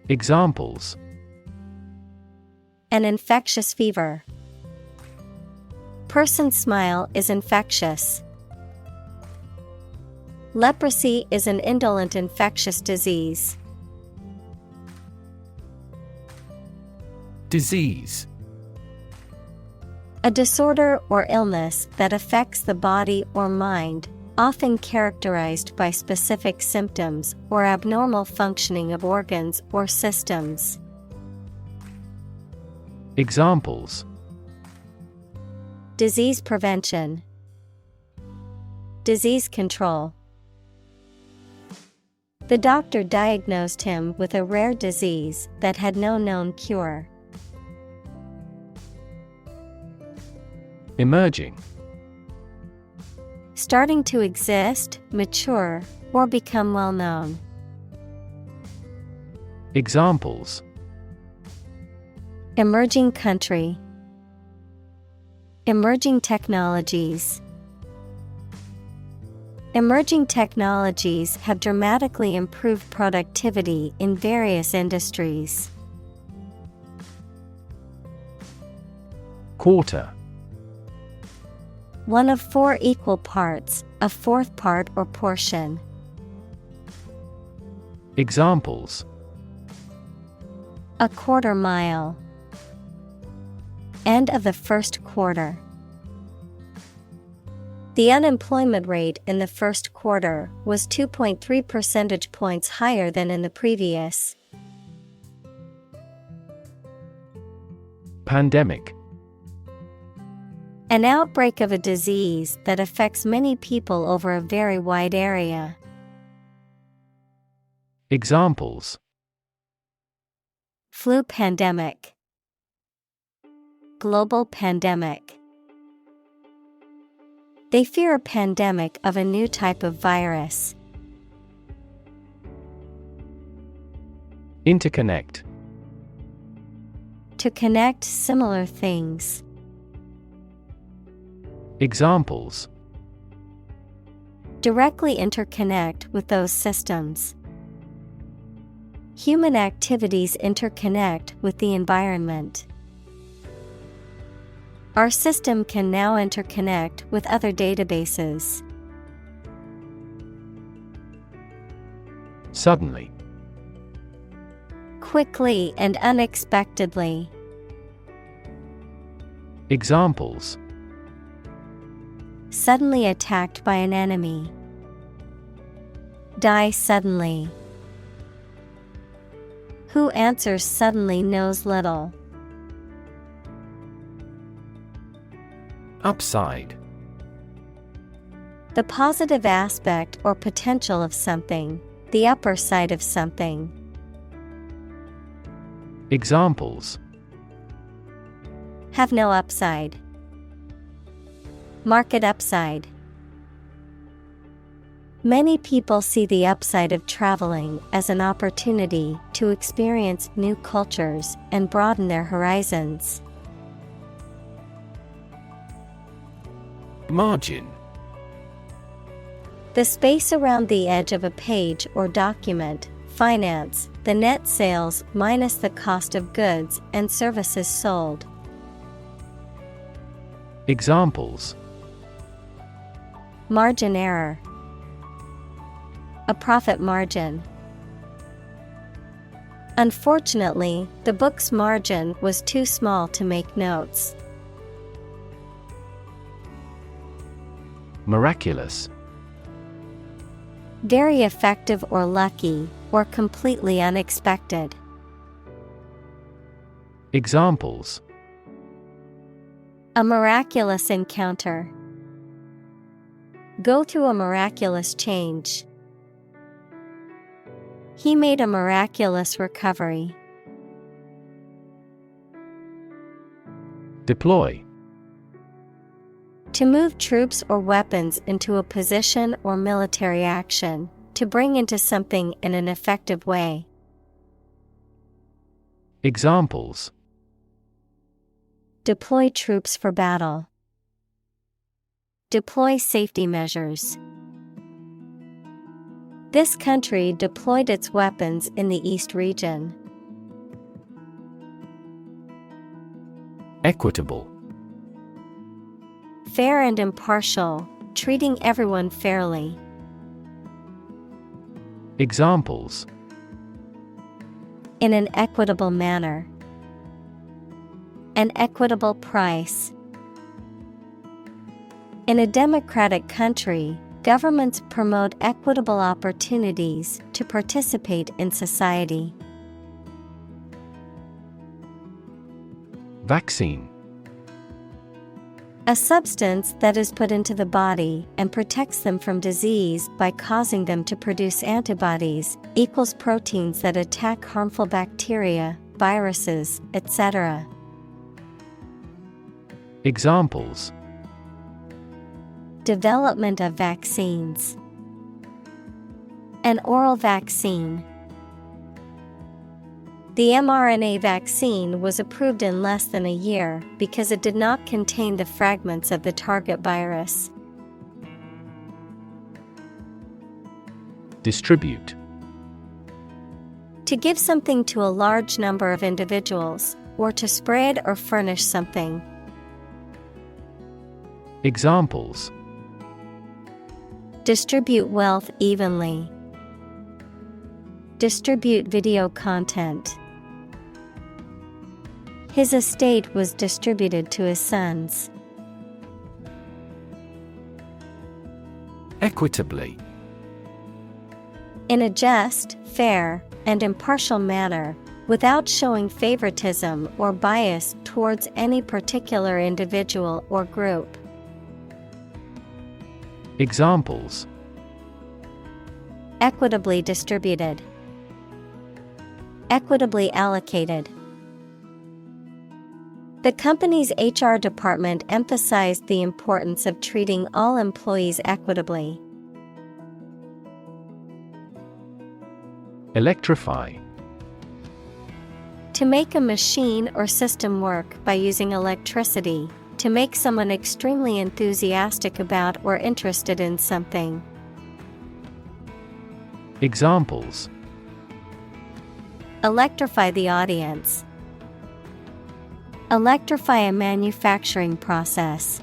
Speaker 2: Examples:
Speaker 1: An infectious fever. Person's smile is infectious. Leprosy is an indolent infectious disease.
Speaker 2: Disease.
Speaker 1: A disorder or illness that affects the body or mind, often characterized by specific symptoms or abnormal functioning of organs or systems.
Speaker 2: Examples:
Speaker 1: Disease prevention. Disease control. The doctor diagnosed him with a rare disease that had no known cure.
Speaker 2: Emerging.
Speaker 1: Starting to exist, mature, or become well known.
Speaker 2: Examples:
Speaker 1: Emerging country. Emerging technologies. Emerging technologies have dramatically improved productivity in various industries.
Speaker 2: Quarter.
Speaker 1: One of four equal parts, a fourth part or portion.
Speaker 2: Examples:
Speaker 1: A quarter mile. End of the first quarter. The unemployment rate in the first quarter was 2.3 percentage points higher than in the previous.
Speaker 2: Pandemic.
Speaker 1: An outbreak of a disease that affects many people over a very wide area.
Speaker 2: Examples:
Speaker 1: Flu pandemic. Global pandemic. They fear a pandemic of a new type of virus.
Speaker 2: Interconnect.
Speaker 1: To connect similar things.
Speaker 2: Examples:
Speaker 1: Directly interconnect with those systems. Human activities interconnect with the environment. Our system can now interconnect with other databases.
Speaker 2: Suddenly.
Speaker 1: Quickly and unexpectedly.
Speaker 2: Examples:
Speaker 1: Suddenly attacked by an enemy. Die suddenly. Who answers suddenly knows little.
Speaker 2: Upside.
Speaker 1: The positive aspect or potential of something, the upper side of something.
Speaker 2: Examples:
Speaker 1: Have no upside. Market upside. Many people see the upside of traveling as an opportunity to experience new cultures and broaden their horizons.
Speaker 2: Margin.
Speaker 1: The space around the edge of a page or document. Finance, the net sales minus the cost of goods and services sold.
Speaker 2: Examples:
Speaker 1: Margin error. A profit margin. Unfortunately, the book's margin was too small to make notes.
Speaker 2: Miraculous.
Speaker 1: Very effective or lucky, or completely unexpected.
Speaker 2: Examples:
Speaker 1: A miraculous encounter. Go through a miraculous change. He made a miraculous recovery.
Speaker 2: Deploy.
Speaker 1: To move troops or weapons into a position or military action, to bring into something in an effective way.
Speaker 2: Examples:
Speaker 1: Deploy troops for battle. Deploy safety measures. This country deployed its weapons in the East region.
Speaker 2: Equitable.
Speaker 1: Fair and impartial, treating everyone fairly.
Speaker 2: Examples:
Speaker 1: In an equitable manner. An equitable price. In a democratic country, governments promote equitable opportunities to participate in society.
Speaker 2: Vaccine.
Speaker 1: A substance that is put into the body and protects them from disease by causing them to produce antibodies, equals proteins that attack harmful bacteria, viruses, etc.
Speaker 2: Examples:
Speaker 1: Development of vaccines. An oral vaccine. The mRNA vaccine was approved in less than a year because it did not contain the fragments of the target virus.
Speaker 2: Distribute.
Speaker 1: To give something to a large number of individuals, or to spread or furnish something.
Speaker 2: Examples.
Speaker 1: Distribute wealth evenly. Distribute video content. His estate was distributed to his sons.
Speaker 2: Equitably.
Speaker 1: In a just, fair, and impartial manner, without showing favoritism or bias towards any particular individual or group.
Speaker 2: Examples.
Speaker 1: Equitably distributed. Equitably allocated. The company's HR department emphasized the importance of treating all employees equitably.
Speaker 2: Electrify.
Speaker 1: To make a machine or system work by using electricity, to make someone extremely enthusiastic about or interested in something.
Speaker 2: Examples.
Speaker 1: Electrify the audience. Electrify a manufacturing process.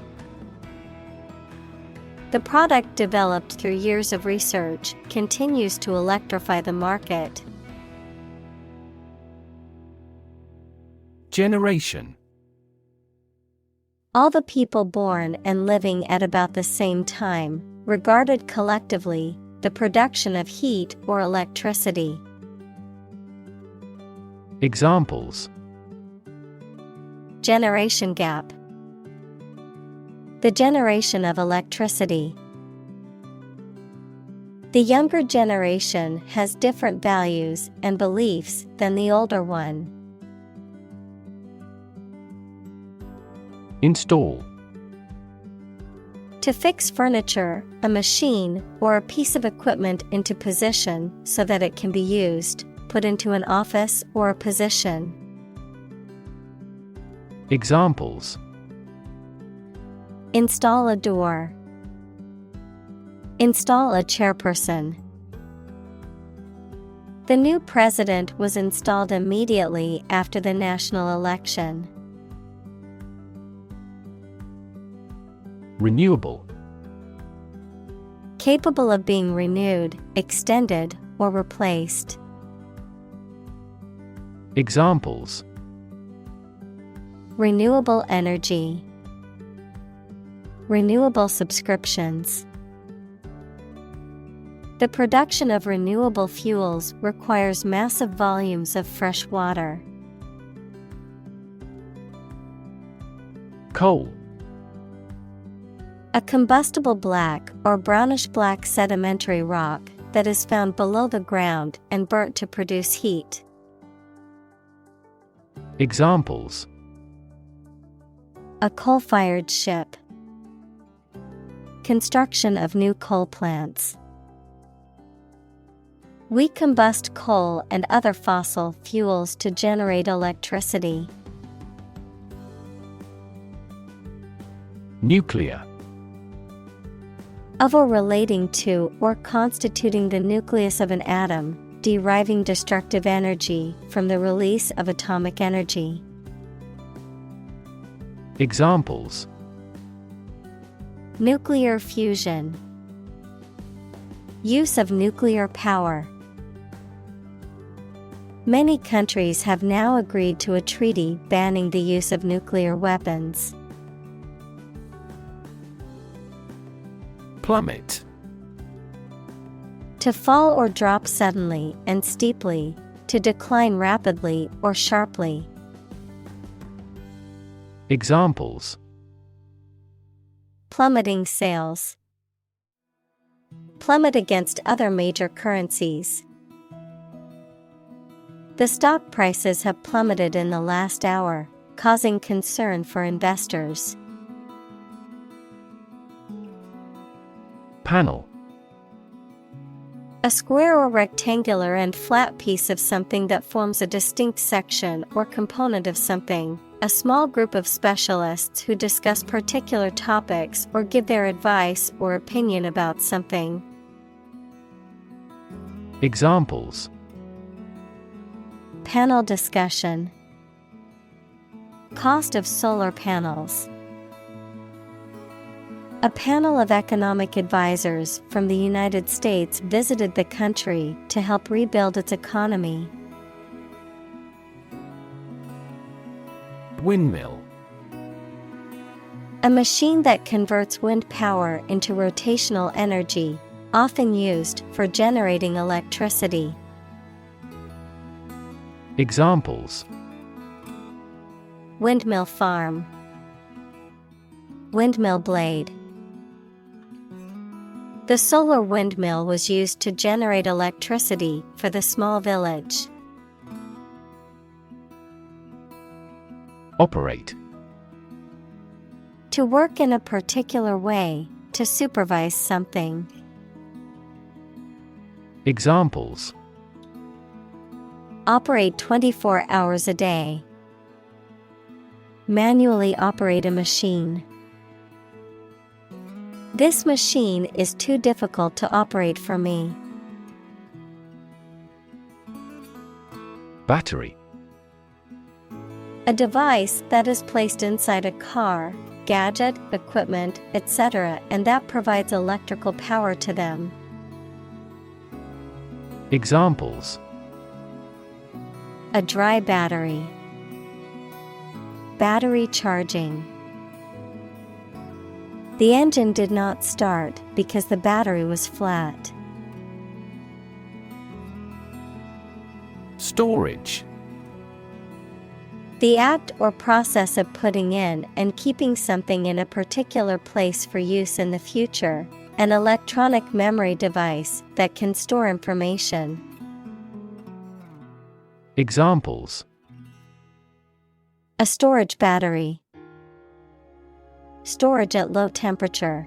Speaker 1: The product developed through years of research continues to electrify the market.
Speaker 2: Generation.
Speaker 1: All the people born and living at about the same time, regarded collectively, the production of heat or electricity.
Speaker 2: Examples.
Speaker 1: Generation gap. The generation of electricity. The younger generation has different values and beliefs than the older one.
Speaker 2: Install.
Speaker 1: To fix furniture, a machine, or a piece of equipment into position so that it can be used, put into an office or a position.
Speaker 2: Examples.
Speaker 1: Install a door. Install a chairperson. The new president was installed immediately after the national election.
Speaker 2: Renewable.
Speaker 1: Capable of being renewed, extended, or replaced.
Speaker 2: Examples.
Speaker 1: Renewable energy. Renewable subscriptions. The production of renewable fuels requires massive volumes of fresh water.
Speaker 2: Coal.
Speaker 1: A combustible black or brownish-black sedimentary rock that is found below the ground and burnt to produce heat.
Speaker 2: Examples.
Speaker 1: A coal-fired ship. Construction of new coal plants. We combust coal and other fossil fuels to generate electricity.
Speaker 2: Nuclear.
Speaker 1: Of or relating to or constituting the nucleus of an atom, deriving destructive energy from the release of atomic energy.
Speaker 2: Examples.
Speaker 1: Nuclear fusion. Use of nuclear power. Many countries have now agreed to a treaty banning the use of nuclear weapons.
Speaker 2: Plummet.
Speaker 1: To fall or drop suddenly and steeply, to decline rapidly or sharply.
Speaker 2: Examples.
Speaker 1: Plummeting sales. Plummet against other major currencies. The stock prices have plummeted in the last hour, causing concern for investors.
Speaker 2: Panel.
Speaker 1: A square or rectangular and flat piece of something that forms a distinct section or component of something. A small group of specialists who discuss particular topics or give their advice or opinion about something.
Speaker 2: Examples.
Speaker 1: Panel discussion. Cost of solar panels. A panel of economic advisors from the United States visited the country to help rebuild its economy.
Speaker 2: Windmill.
Speaker 1: A machine that converts wind power into rotational energy, often used for generating electricity.
Speaker 2: Examples:
Speaker 1: Windmill farm. Windmill blade. The solar windmill was used to generate electricity for the small village.
Speaker 2: Operate.
Speaker 1: To work in a particular way, to supervise something.
Speaker 2: Examples:
Speaker 1: Operate 24 hours a day. Manually operate a machine. This machine is too difficult to operate for me.
Speaker 2: Battery.
Speaker 1: A device that is placed inside a car, gadget, equipment, etc., and that provides electrical power to them.
Speaker 2: Examples:
Speaker 1: A dry battery. Battery charging. The engine did not start because the battery was flat.
Speaker 2: Storage.
Speaker 1: The act or process of putting in and keeping something in a particular place for use in the future, an electronic memory device that can store information.
Speaker 2: Examples:
Speaker 1: A storage battery. Storage at low temperature.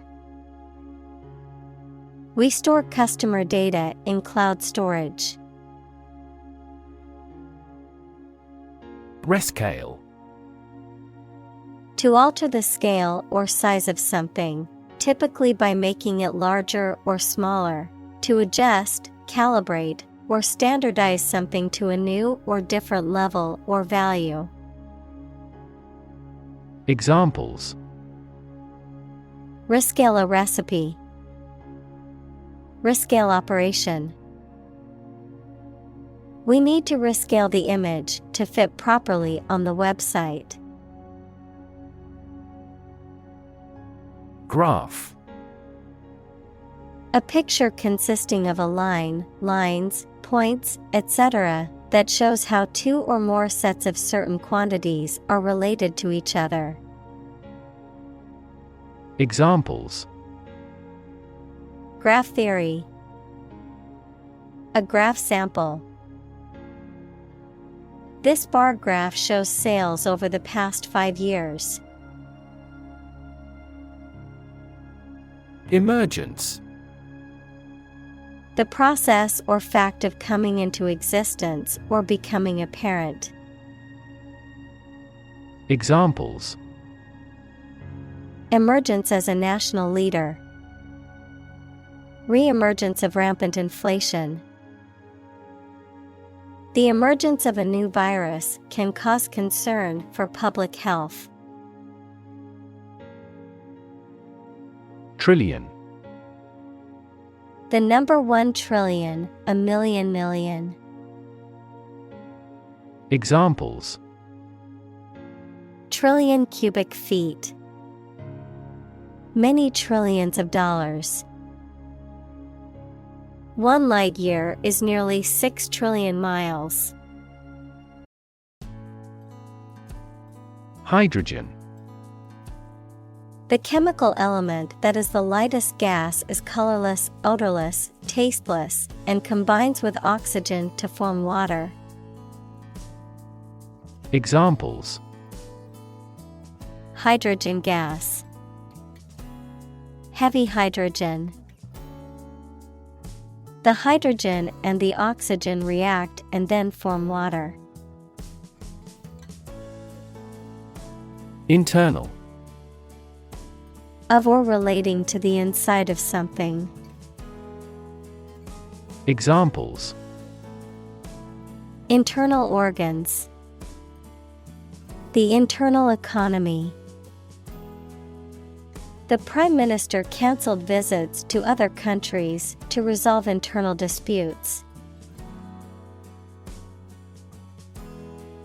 Speaker 1: We store customer data in cloud storage.
Speaker 2: Rescale.
Speaker 1: To alter the scale or size of something, typically by making it larger or smaller. To adjust, calibrate, or standardize something to a new or different level or value.
Speaker 2: Examples:
Speaker 1: Rescale a recipe. Rescale operation. We need to rescale the image to fit properly on the website.
Speaker 2: Graph.
Speaker 1: A picture consisting of a line, lines, points, etc., that shows how two or more sets of certain quantities are related to each other.
Speaker 2: Examples:
Speaker 1: Graph theory. A graph sample. This bar graph shows sales over the past 5 years.
Speaker 2: Emergence.
Speaker 1: The process or fact of coming into existence or becoming apparent.
Speaker 2: Examples:
Speaker 1: Emergence as a national leader. Re-emergence of rampant inflation. The emergence of a new virus can cause concern for public health.
Speaker 2: Trillion.
Speaker 1: The number 1 trillion, a million.
Speaker 2: Examples:
Speaker 1: Trillion cubic feet. Many trillions of dollars. 1 light year is nearly 6 trillion miles.
Speaker 2: Hydrogen.
Speaker 1: The chemical element that is the lightest gas is colorless, odorless, tasteless, and combines with oxygen to form water.
Speaker 2: Examples:
Speaker 1: Hydrogen gas. Heavy hydrogen. The hydrogen and the oxygen react and then form water.
Speaker 2: Internal.
Speaker 1: Of or relating to the inside of something.
Speaker 2: Examples:
Speaker 1: Internal organs. The internal economy. The Prime Minister cancelled visits to other countries to resolve internal disputes.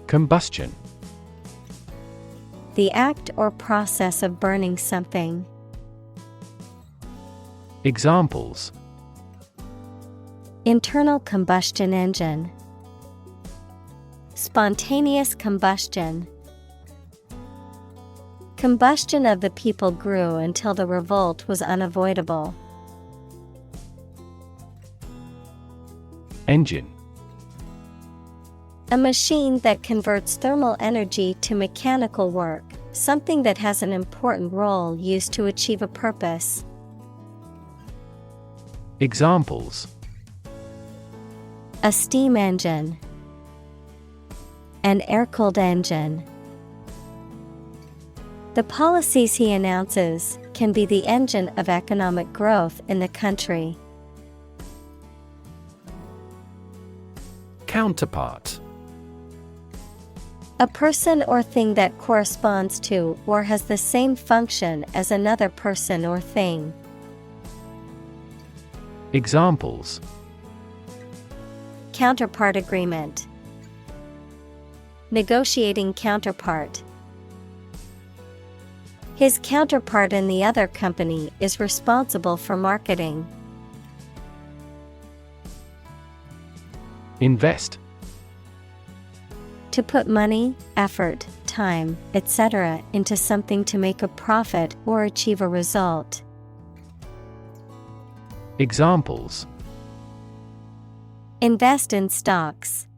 Speaker 2: Combustion.
Speaker 1: The act or process of burning something.
Speaker 2: Examples:
Speaker 1: Internal combustion engine. Spontaneous combustion. Combustion of the people grew until the revolt was unavoidable.
Speaker 2: Engine.
Speaker 1: A machine that converts thermal energy to mechanical work, something that has an important role used to achieve a purpose.
Speaker 2: Examples:
Speaker 1: A steam engine. An air-cooled engine. The policies he announces can be the engine of economic growth in the country.
Speaker 2: Counterpart.
Speaker 1: A person or thing that corresponds to or has the same function as another person or thing.
Speaker 2: Examples:
Speaker 1: Counterpart agreement. Negotiating counterpart. His counterpart in the other company is responsible for marketing.
Speaker 2: Invest.
Speaker 1: To put money, effort, time, etc. into something to make a profit or achieve a result.
Speaker 2: Examples:
Speaker 1: Invest in stocks.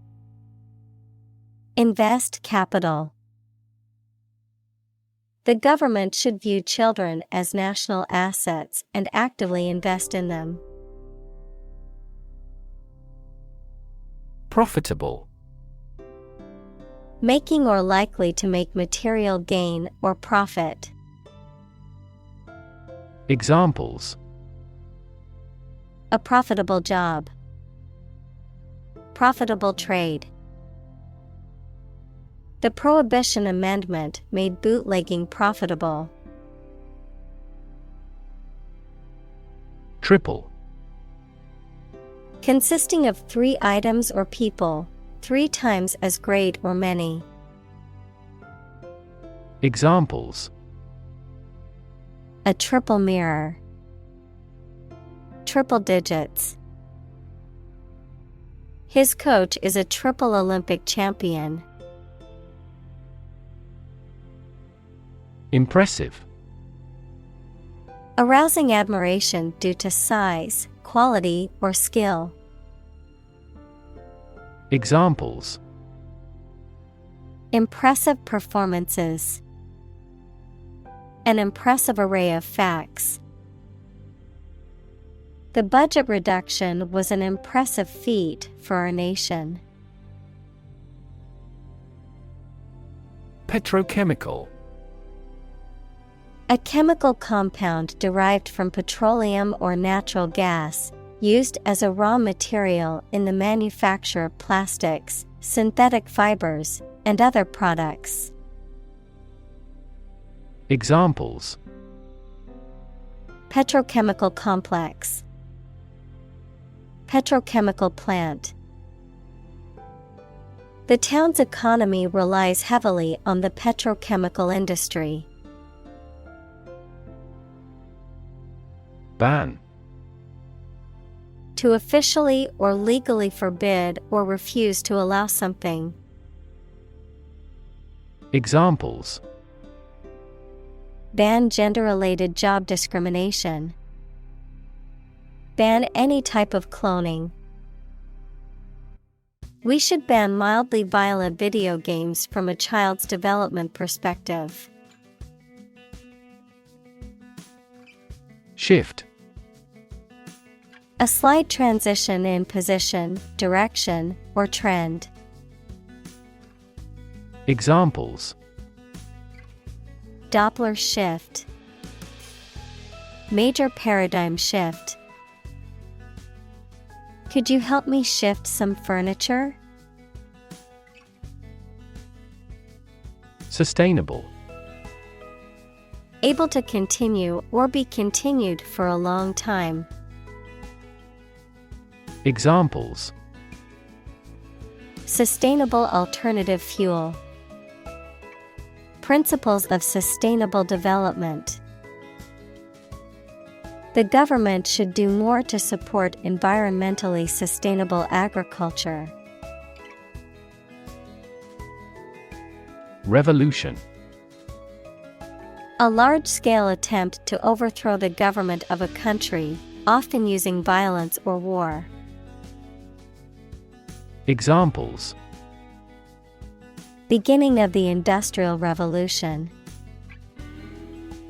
Speaker 1: Invest capital. The government should view children as national assets and actively invest in them.
Speaker 2: Profitable.
Speaker 1: Making or likely to make material gain or profit.
Speaker 2: Examples:
Speaker 1: A profitable job. Profitable trade. The Prohibition Amendment made bootlegging profitable.
Speaker 2: Triple.
Speaker 1: Consisting of 3 items or people, 3 times as great or many.
Speaker 2: Examples:
Speaker 1: A triple mirror. Triple digits. His coach is a triple Olympic champion.
Speaker 2: Impressive.
Speaker 1: Arousing admiration due to size, quality, or skill.
Speaker 2: Examples:
Speaker 1: Impressive performances. An impressive array of facts. The budget reduction was an impressive feat for our nation.
Speaker 2: Petrochemical.
Speaker 1: A chemical compound derived from petroleum or natural gas, used as a raw material in the manufacture of plastics, synthetic fibers, and other products.
Speaker 2: Examples:
Speaker 1: Petrochemical complex. Petrochemical plant. The town's economy relies heavily on the petrochemical industry.
Speaker 2: Ban.
Speaker 1: To officially or legally forbid or refuse to allow something.
Speaker 2: Examples:
Speaker 1: Ban gender-related job discrimination. Ban any type of cloning. We should ban mildly violent video games from a child's development perspective.
Speaker 2: Shift.
Speaker 1: A slight transition in position, direction, or trend.
Speaker 2: Examples:
Speaker 1: Doppler shift. Major paradigm shift. Could you help me shift some furniture?
Speaker 2: Sustainable.
Speaker 1: able to continue or be continued for a long time.
Speaker 2: Examples:
Speaker 1: Sustainable alternative fuel. Principles of sustainable development. The government should do more to support environmentally sustainable agriculture.
Speaker 2: Revolution.
Speaker 1: A large-scale attempt to overthrow the government of a country, often using violence or war.
Speaker 2: Examples:
Speaker 1: Beginning of the Industrial Revolution.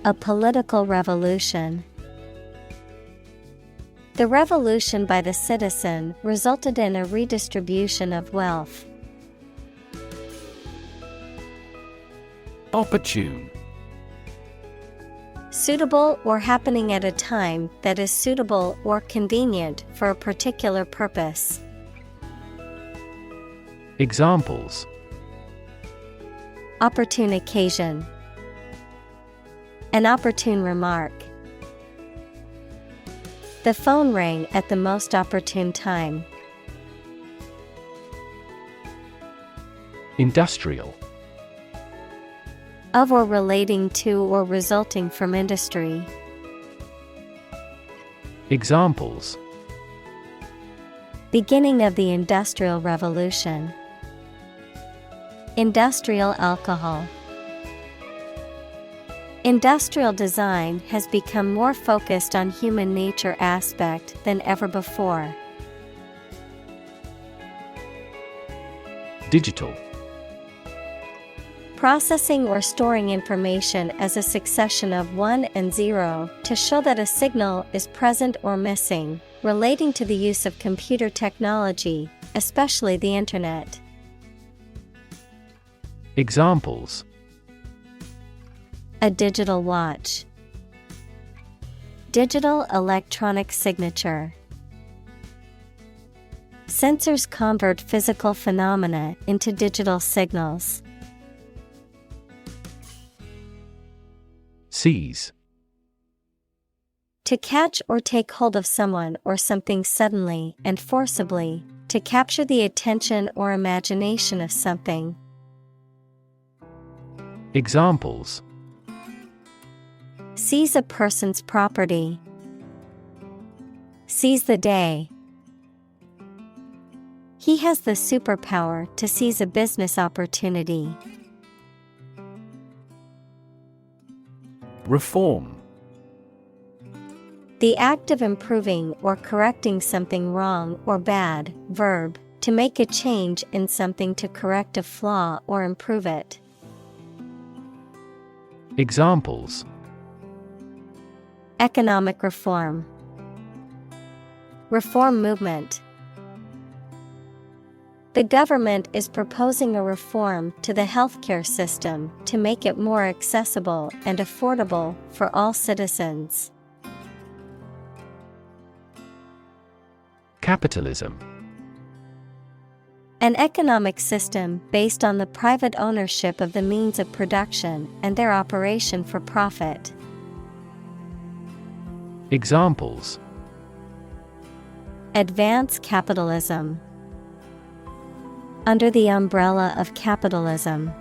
Speaker 1: A political revolution. The revolution by the citizen resulted in a redistribution of wealth.
Speaker 2: Opportune.
Speaker 1: Suitable or happening at a time that is suitable or convenient for a particular purpose.
Speaker 2: Examples:
Speaker 1: Opportune occasion. An opportune remark. The phone rang at the most opportune time.
Speaker 2: Industrial.
Speaker 1: Of or relating to or resulting from industry.
Speaker 2: Examples:
Speaker 1: Beginning of the Industrial Revolution. Industrial alcohol. Industrial design has become more focused on human nature aspect than ever before.
Speaker 2: Digital.
Speaker 1: Processing or storing information as a succession of 1 and 0 to show that a signal is present or missing, relating to the use of computer technology, especially the Internet.
Speaker 2: Examples:
Speaker 1: A digital watch. Digital electronic signature. Sensors convert physical phenomena into digital signals.
Speaker 2: Seize.
Speaker 1: To catch or take hold of someone or something suddenly and forcibly, to capture the attention or imagination of something.
Speaker 2: Examples:
Speaker 1: Seize a person's property. Seize the day. He has the superpower to seize a business opportunity.
Speaker 2: Reform.
Speaker 1: The act of improving or correcting something wrong or bad. Verb, to make a change in something to correct a flaw or improve it.
Speaker 2: Examples:
Speaker 1: Economic reform. Reform movement. The government is proposing a reform to the healthcare system to make it more accessible and affordable for all citizens.
Speaker 2: Capitalism.
Speaker 1: An economic system based on the private ownership of the means of production and their operation for profit.
Speaker 2: Examples:
Speaker 1: Advance capitalism. Under the umbrella of capitalism.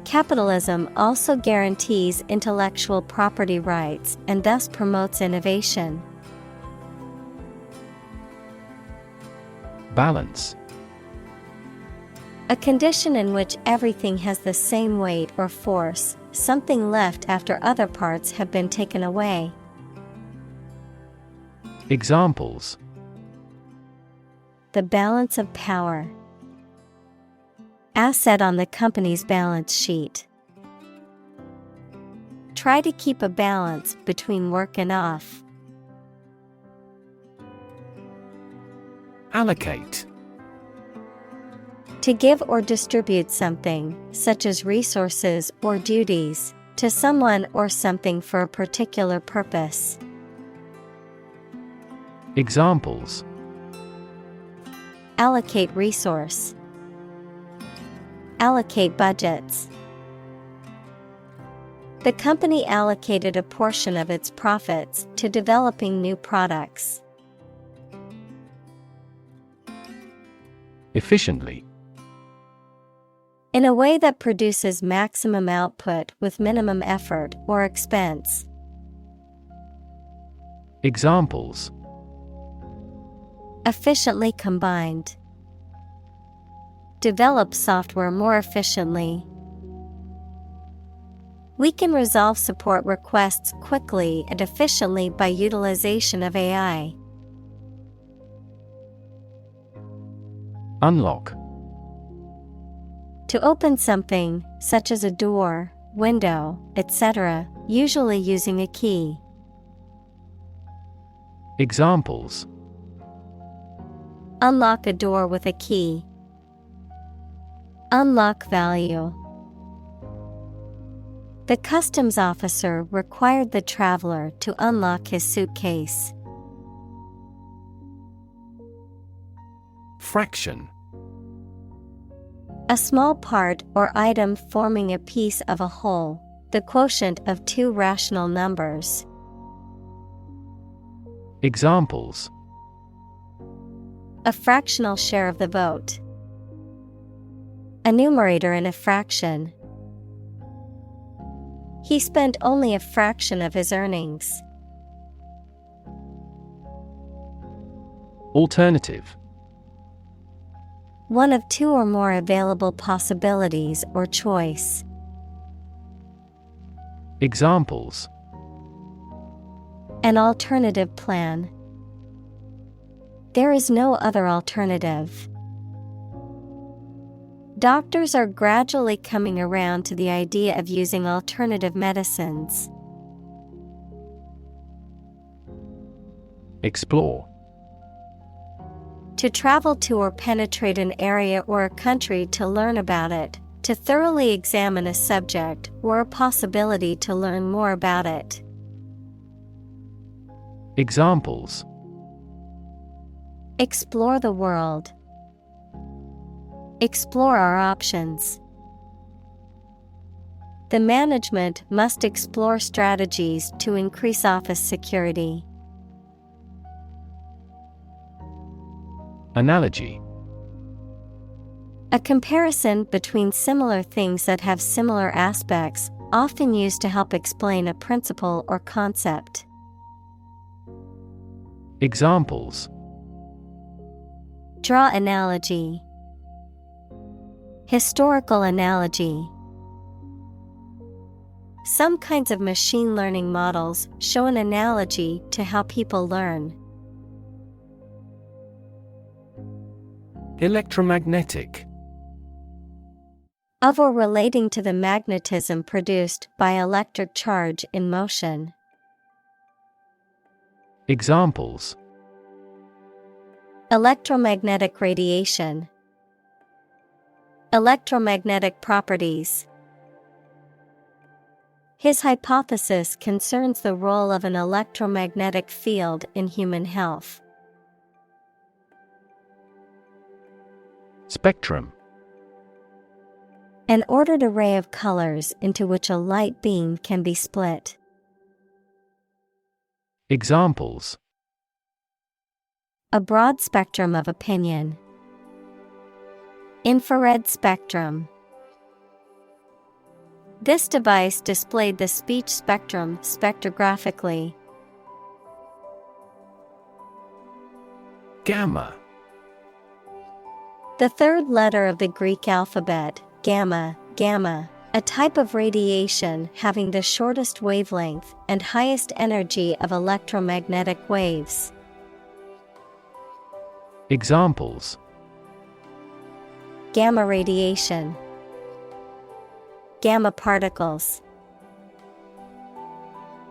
Speaker 1: Capitalism also guarantees intellectual property rights and thus promotes innovation.
Speaker 2: Balance.
Speaker 1: A condition in which everything has the same weight or force, something left after other parts have been taken away.
Speaker 2: Examples:
Speaker 1: The balance of power. Asset on the company's balance sheet. Try to keep a balance between work and off.
Speaker 2: Allocate.
Speaker 1: To give or distribute something, such as resources or duties, to someone or something for a particular purpose.
Speaker 2: Examples:
Speaker 1: Allocate resource. Allocate budgets. The company allocated a portion of its profits to developing new products.
Speaker 2: Efficiently.
Speaker 1: In a way that produces maximum output with minimum effort or expense.
Speaker 2: Examples:
Speaker 1: Efficiently combined. Develop software more efficiently. We can resolve support requests quickly and efficiently by utilization of AI.
Speaker 2: Unlock.
Speaker 1: To open something, such as a door, window, etc., usually using a key.
Speaker 2: Examples:
Speaker 1: Unlock a door with a key. Unlock value. The customs officer required the traveler to unlock his suitcase.
Speaker 2: Fraction.
Speaker 1: A small part or item forming a piece of a whole, the quotient of two rational numbers.
Speaker 2: Examples:
Speaker 1: A fractional share of the vote. A numerator in a fraction. He spent only a fraction of his earnings.
Speaker 2: Alternative.
Speaker 1: One of two or more available possibilities or choice.
Speaker 2: Examples:
Speaker 1: An alternative plan. There is no other alternative. Doctors are gradually coming around to the idea of using alternative medicines.
Speaker 2: Explore.
Speaker 1: To travel to or penetrate an area or a country to learn about it, to thoroughly examine a subject or a possibility to learn more about it.
Speaker 2: Examples:
Speaker 1: Explore the world. Explore our options. The management must explore strategies to increase office security.
Speaker 2: Analogy.
Speaker 1: A comparison between similar things that have similar aspects, often used to help explain a principle or concept.
Speaker 2: Examples:
Speaker 1: Draw analogy. Historical analogy. Some kinds of machine learning models show an analogy to how people learn.
Speaker 2: Electromagnetic.
Speaker 1: Of or relating to the magnetism produced by electric charge in motion.
Speaker 2: Examples:
Speaker 1: Electromagnetic radiation. Electromagnetic properties. His hypothesis concerns the role of an electromagnetic field in human health.
Speaker 2: Spectrum.
Speaker 1: An ordered array of colors into which a light beam can be split.
Speaker 2: Examples:
Speaker 1: A broad spectrum of opinion. Infrared spectrum. This device displayed the speech spectrum spectrographically.
Speaker 2: Gamma.
Speaker 1: The third letter of the Greek alphabet, gamma, gamma, a type of radiation having the shortest wavelength and highest energy of electromagnetic waves.
Speaker 2: Examples:
Speaker 1: Gamma radiation. Gamma particles.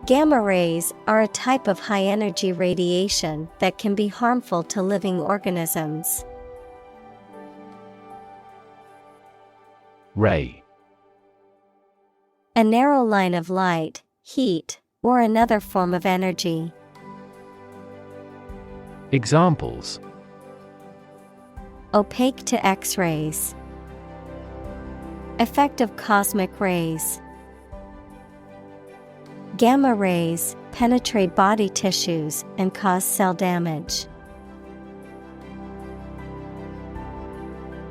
Speaker 1: Gamma rays are a type of high-energy radiation that can be harmful to living organisms.
Speaker 2: Ray.
Speaker 1: A narrow line of light, heat, or another form of energy.
Speaker 2: Examples:
Speaker 1: Opaque to X-rays. Effect of cosmic rays. Gamma rays penetrate body tissues and cause cell damage.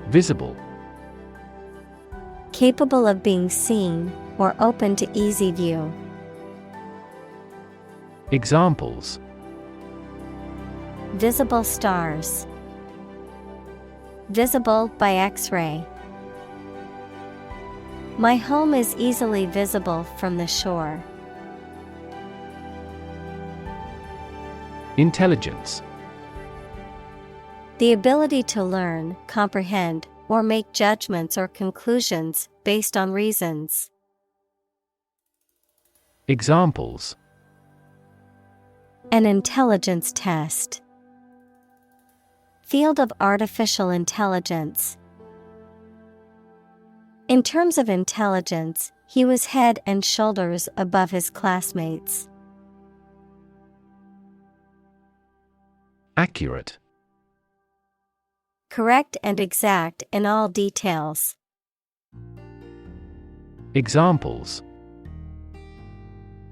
Speaker 2: Visible.
Speaker 1: Capable of being seen or open to easy view.
Speaker 2: Examples:
Speaker 1: Visible stars. Visible by X-ray. My home is easily visible from the shore.
Speaker 2: Intelligence.
Speaker 1: The ability to learn, comprehend, or make judgments or conclusions based on reasons.
Speaker 2: Examples:
Speaker 1: An intelligence test. Field of artificial intelligence. In terms of intelligence, he was head and shoulders above his classmates.
Speaker 2: Accurate.
Speaker 1: Correct and exact in all details.
Speaker 2: Examples: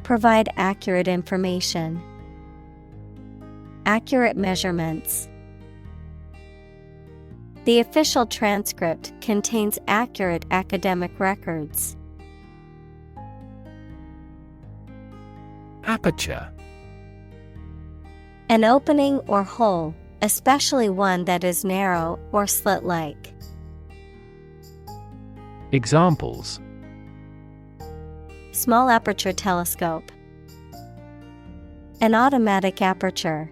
Speaker 1: Provide accurate information. Accurate measurements. The official transcript contains accurate academic records.
Speaker 2: Aperture.
Speaker 1: An opening or hole, especially one that is narrow or slit-like.
Speaker 2: Examples:
Speaker 1: Small aperture telescope. An automatic aperture.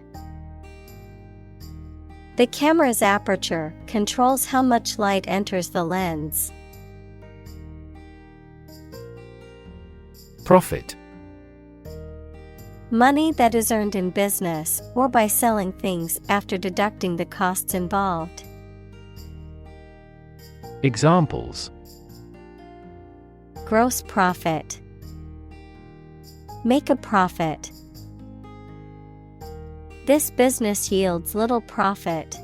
Speaker 1: The camera's aperture controls how much light enters the lens.
Speaker 2: Profit.
Speaker 1: Money that is earned in business or by selling things after deducting the costs involved.
Speaker 2: Examples:
Speaker 1: Gross profit. Make a profit. This business yields little profit.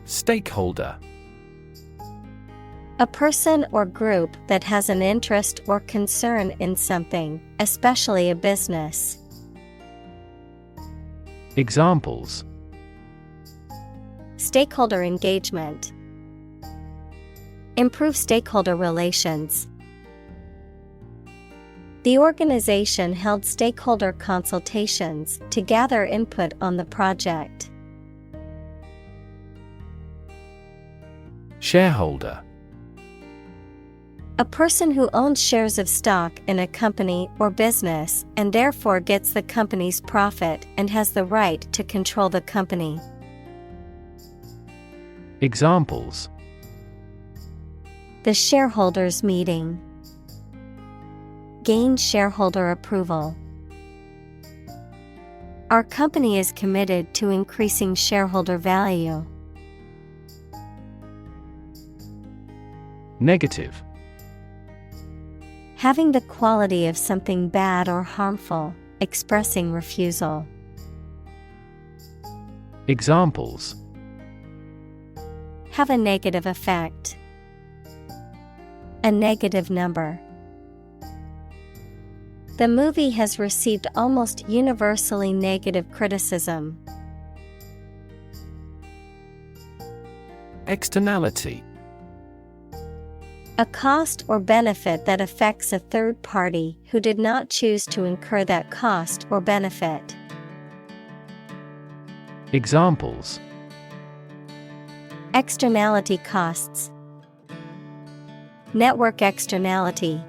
Speaker 2: Stakeholder.
Speaker 1: A person or group that has an interest or concern in something, especially a business.
Speaker 2: Examples:
Speaker 1: Stakeholder engagement. Improve stakeholder relations. The organization held stakeholder consultations to gather input on the project.
Speaker 2: Shareholder.
Speaker 1: A person who owns shares of stock in a company or business and therefore gets the company's profit and has the right to control the company.
Speaker 2: Examples:
Speaker 1: The shareholders' meeting. Gain shareholder approval. Our company is committed to increasing shareholder value.
Speaker 2: Negative.
Speaker 1: Having the quality of something bad or harmful, expressing refusal.
Speaker 2: Examples:
Speaker 1: Have a negative effect. A negative number. The movie has received almost universally negative criticism.
Speaker 2: Externality.
Speaker 1: A cost or benefit that affects a third party who did not choose to incur that cost or benefit.
Speaker 2: Examples:
Speaker 1: Externality costs. Network externality.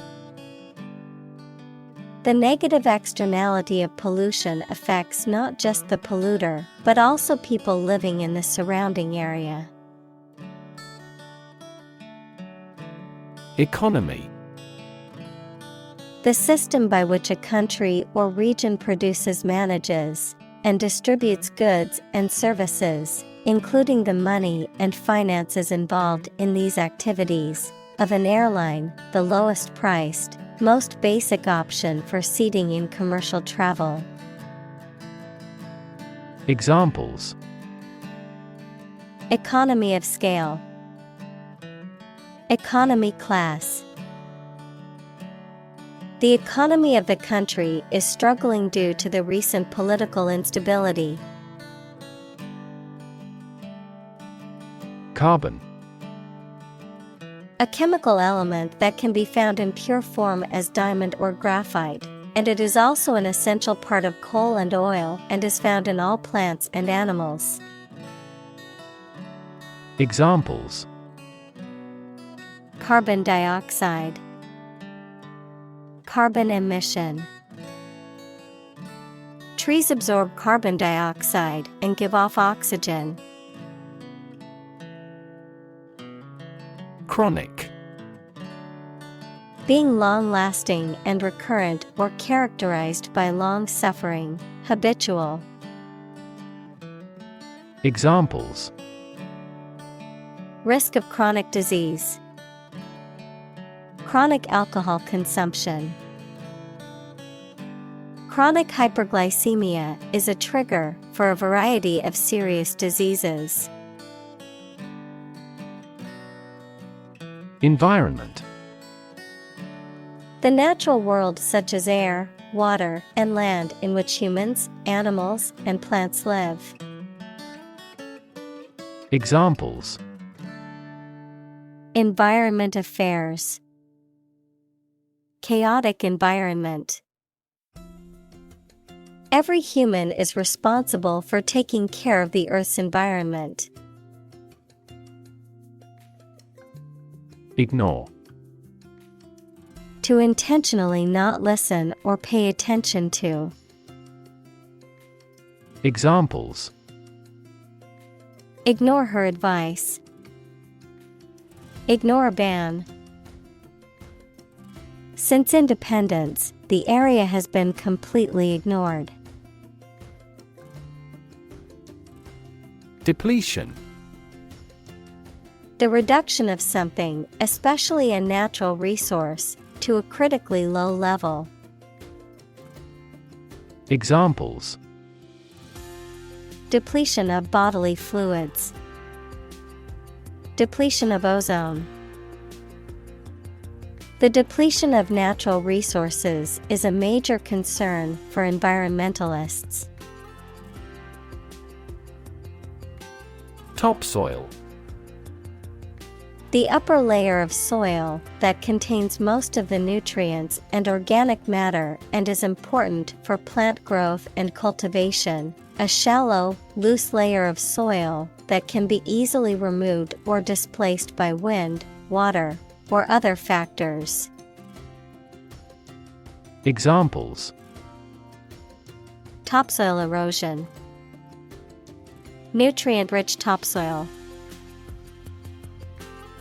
Speaker 1: The negative externality of pollution affects not just the polluter, but also people living in the surrounding area.
Speaker 2: Economy.
Speaker 1: The system by which a country or region produces, manages, and distributes goods and services, including the money and finances involved in these activities, of an airline, the lowest priced, most basic option for seating in commercial travel.
Speaker 2: Examples:
Speaker 1: Economy of scale. Economy class. The economy of the country is struggling due to the recent political instability.
Speaker 2: Carbon.
Speaker 1: A chemical element that can be found in pure form as diamond or graphite, and it is also an essential part of coal and oil and is found in all plants and animals.
Speaker 2: Examples:
Speaker 1: Carbon dioxide, carbon emission. Trees absorb carbon dioxide and give off oxygen.
Speaker 2: Chronic.
Speaker 1: Being long-lasting and recurrent or characterized by long suffering, habitual.
Speaker 2: Examples:
Speaker 1: Risk of chronic disease, chronic alcohol consumption. Chronic hyperglycemia is a trigger for a variety of serious diseases.
Speaker 2: Environment.
Speaker 1: The natural world such as air, water, and land in which humans, animals, and plants live.
Speaker 2: Examples:
Speaker 1: Environment affairs, chaotic environment. Every human is responsible for taking care of the Earth's environment.
Speaker 2: Ignore.
Speaker 1: To intentionally not listen or pay attention to.
Speaker 2: Examples:
Speaker 1: Ignore her advice. Ignore a ban. Since independence, the area has been completely ignored.
Speaker 2: Depletion.
Speaker 1: The reduction of something, especially a natural resource, to a critically low level.
Speaker 2: Examples:
Speaker 1: Depletion of bodily fluids. Depletion of ozone. The depletion of natural resources is a major concern for environmentalists.
Speaker 2: Topsoil.
Speaker 1: The upper layer of soil that contains most of the nutrients and organic matter and is important for plant growth and cultivation. A shallow, loose layer of soil that can be easily removed or displaced by wind, water, or other factors.
Speaker 2: Examples:
Speaker 1: Topsoil erosion. Nutrient-rich topsoil.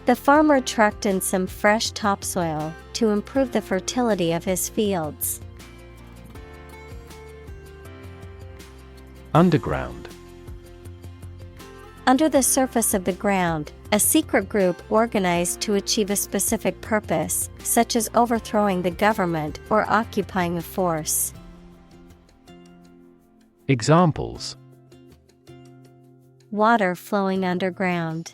Speaker 1: The farmer trucked in some fresh topsoil to improve the fertility of his fields.
Speaker 2: Underground.
Speaker 1: Under the surface of the ground, a secret group organized to achieve a specific purpose, such as overthrowing the government or occupying a force.
Speaker 2: Examples:
Speaker 1: Water flowing underground.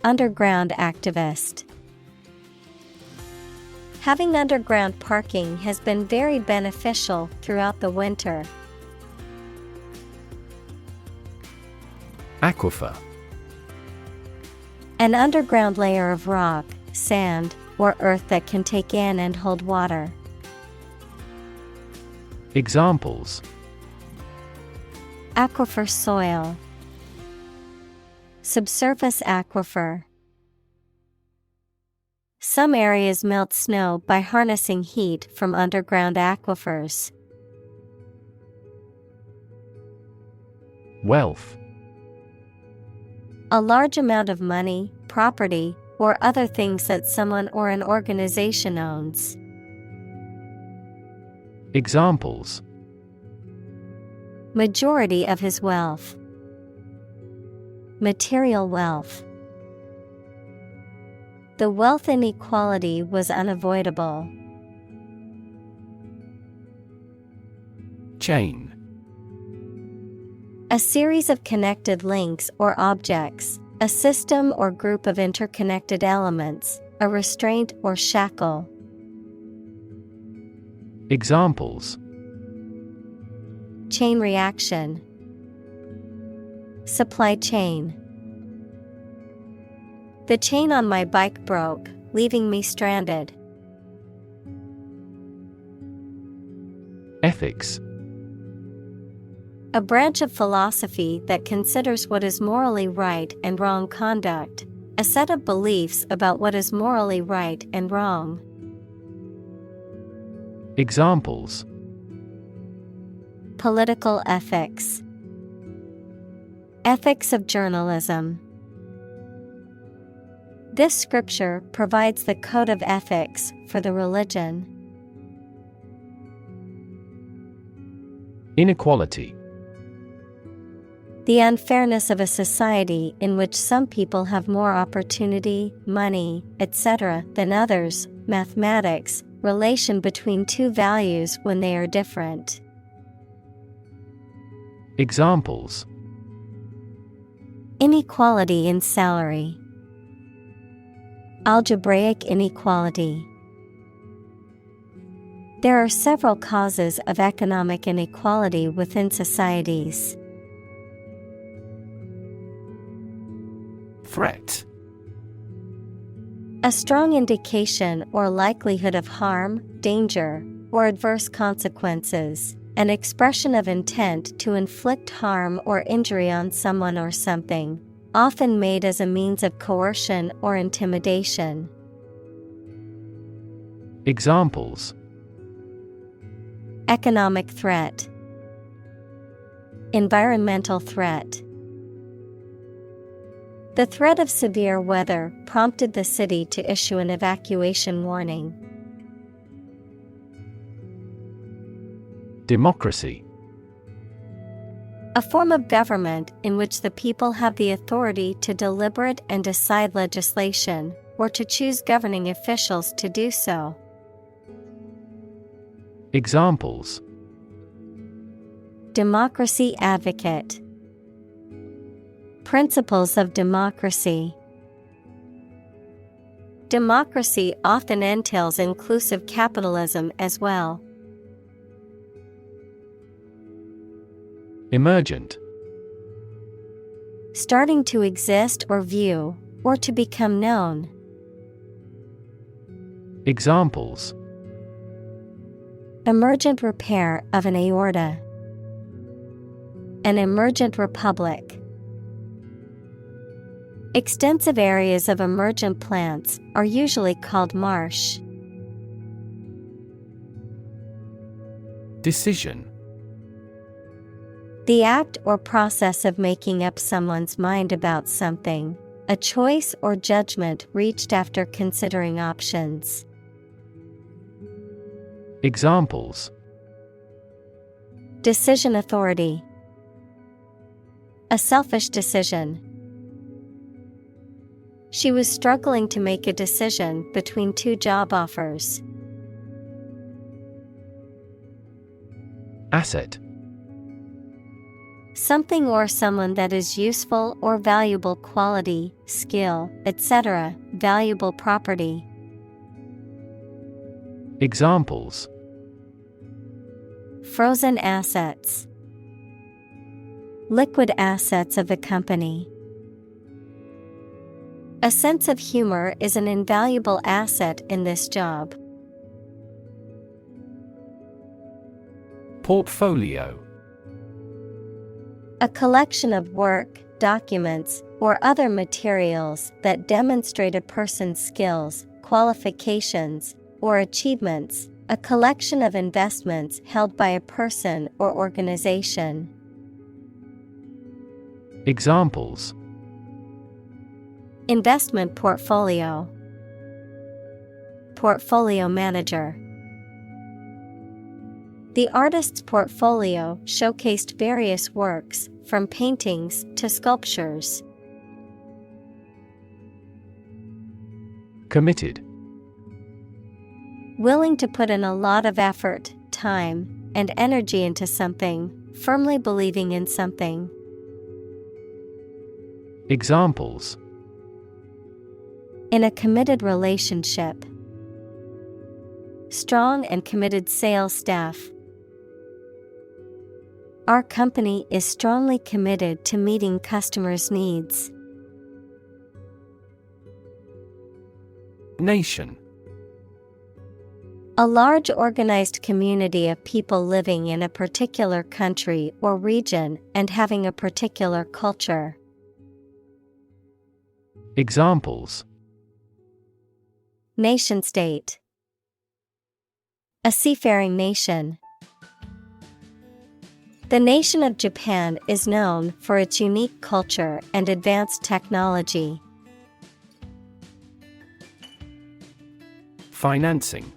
Speaker 1: Underground activist. Having underground parking has been very beneficial throughout the winter.
Speaker 2: Aquifer.
Speaker 1: An underground layer of rock, sand, or earth that can take in and hold water.
Speaker 2: Examples:
Speaker 1: Aquifer soil. Subsurface aquifer. Some areas melt snow by harnessing heat from underground aquifers.
Speaker 2: Wealth.
Speaker 1: A large amount of money, property, or other things that someone or an organization owns.
Speaker 2: Examples:
Speaker 1: Majority of his wealth. Material wealth. The wealth inequality was unavoidable.
Speaker 2: Chain.
Speaker 1: A series of connected links or objects, a system or group of interconnected elements, a restraint or shackle.
Speaker 2: Examples:
Speaker 1: chain reaction, supply chain. The chain on my bike broke, leaving me stranded.
Speaker 2: Ethics:
Speaker 1: a branch of philosophy that considers what is morally right and wrong conduct, a set of beliefs about what is morally right and wrong.
Speaker 2: Examples:
Speaker 1: political ethics, ethics of journalism. This scripture provides the code of ethics for the religion.
Speaker 2: Inequality:
Speaker 1: the unfairness of a society in which some people have more opportunity, money, etc. than others. Mathematics: relation between two values when they are different.
Speaker 2: Examples:
Speaker 1: inequality in salary, algebraic inequality. There are several causes of economic inequality within societies.
Speaker 2: Threat:
Speaker 1: a strong indication or likelihood of harm, danger, or adverse consequences. An expression of intent to inflict harm or injury on someone or something, often made as a means of coercion or intimidation.
Speaker 2: Examples:
Speaker 1: economic threat, environmental threat. The threat of severe weather prompted the city to issue an evacuation warning.
Speaker 2: Democracy:
Speaker 1: a form of government in which the people have the authority to deliberate and decide legislation, or to choose governing officials to do so.
Speaker 2: Examples:
Speaker 1: democracy advocate, principles of democracy. Democracy often entails inclusive capitalism as well.
Speaker 2: Emergent:
Speaker 1: starting to exist or view, or to become known.
Speaker 2: Examples:
Speaker 1: emergent repair of an aorta, an emergent republic. Extensive areas of emergent plants are usually called marsh.
Speaker 2: Decision:
Speaker 1: the act or process of making up someone's mind about something, a choice or judgment reached after considering options.
Speaker 2: Examples:
Speaker 1: decision authority, a selfish decision. She was struggling to make a decision between two job offers.
Speaker 2: Asset:
Speaker 1: something or someone that is useful or valuable quality, skill, etc., valuable property.
Speaker 2: Examples:
Speaker 1: frozen assets, liquid assets of the company. A sense of humor is an invaluable asset in this job.
Speaker 2: Portfolio:
Speaker 1: a collection of work, documents, or other materials that demonstrate a person's skills, qualifications, or achievements, a collection of investments held by a person or organization.
Speaker 2: Examples:
Speaker 1: investment portfolio, portfolio manager. The artist's portfolio showcased various works, from paintings to sculptures.
Speaker 2: Committed:
Speaker 1: willing to put in a lot of effort, time, and energy into something, firmly believing in something.
Speaker 2: Examples:
Speaker 1: in a committed relationship, strong and committed sales staff. Our company is strongly committed to meeting customers' needs.
Speaker 2: Nation.
Speaker 1: A large organized community of people living in a particular country or region and having a particular culture.
Speaker 2: Examples:
Speaker 1: Nation-state. A seafaring nation. The nation of Japan is known for its unique culture and advanced technology.
Speaker 2: Financing.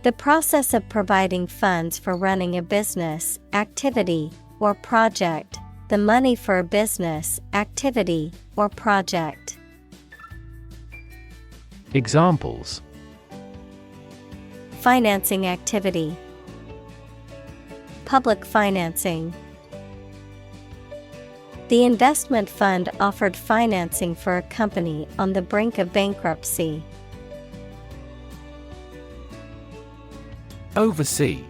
Speaker 1: The process of providing funds for running a business, activity, or project. The money for a business, activity, or project.
Speaker 2: Examples:
Speaker 1: Financing activity. Public financing. The investment fund offered financing for a company on the brink of bankruptcy.
Speaker 2: Oversee.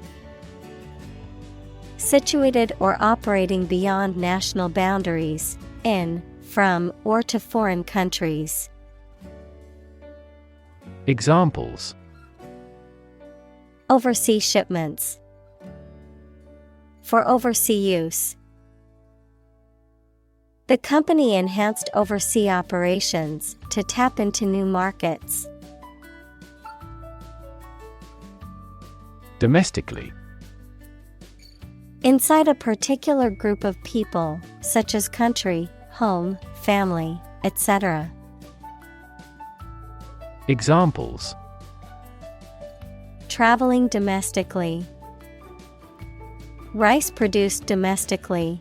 Speaker 1: Situated or operating beyond national boundaries, in, from, or to foreign countries.
Speaker 2: Examples:
Speaker 1: Oversee shipments. For oversea use. The company enhanced oversea operations to tap into new markets.
Speaker 2: Domestically.
Speaker 1: Inside a particular group of people, such as country, home, family, etc.
Speaker 2: Examples:
Speaker 1: Traveling domestically. Rice produced domestically.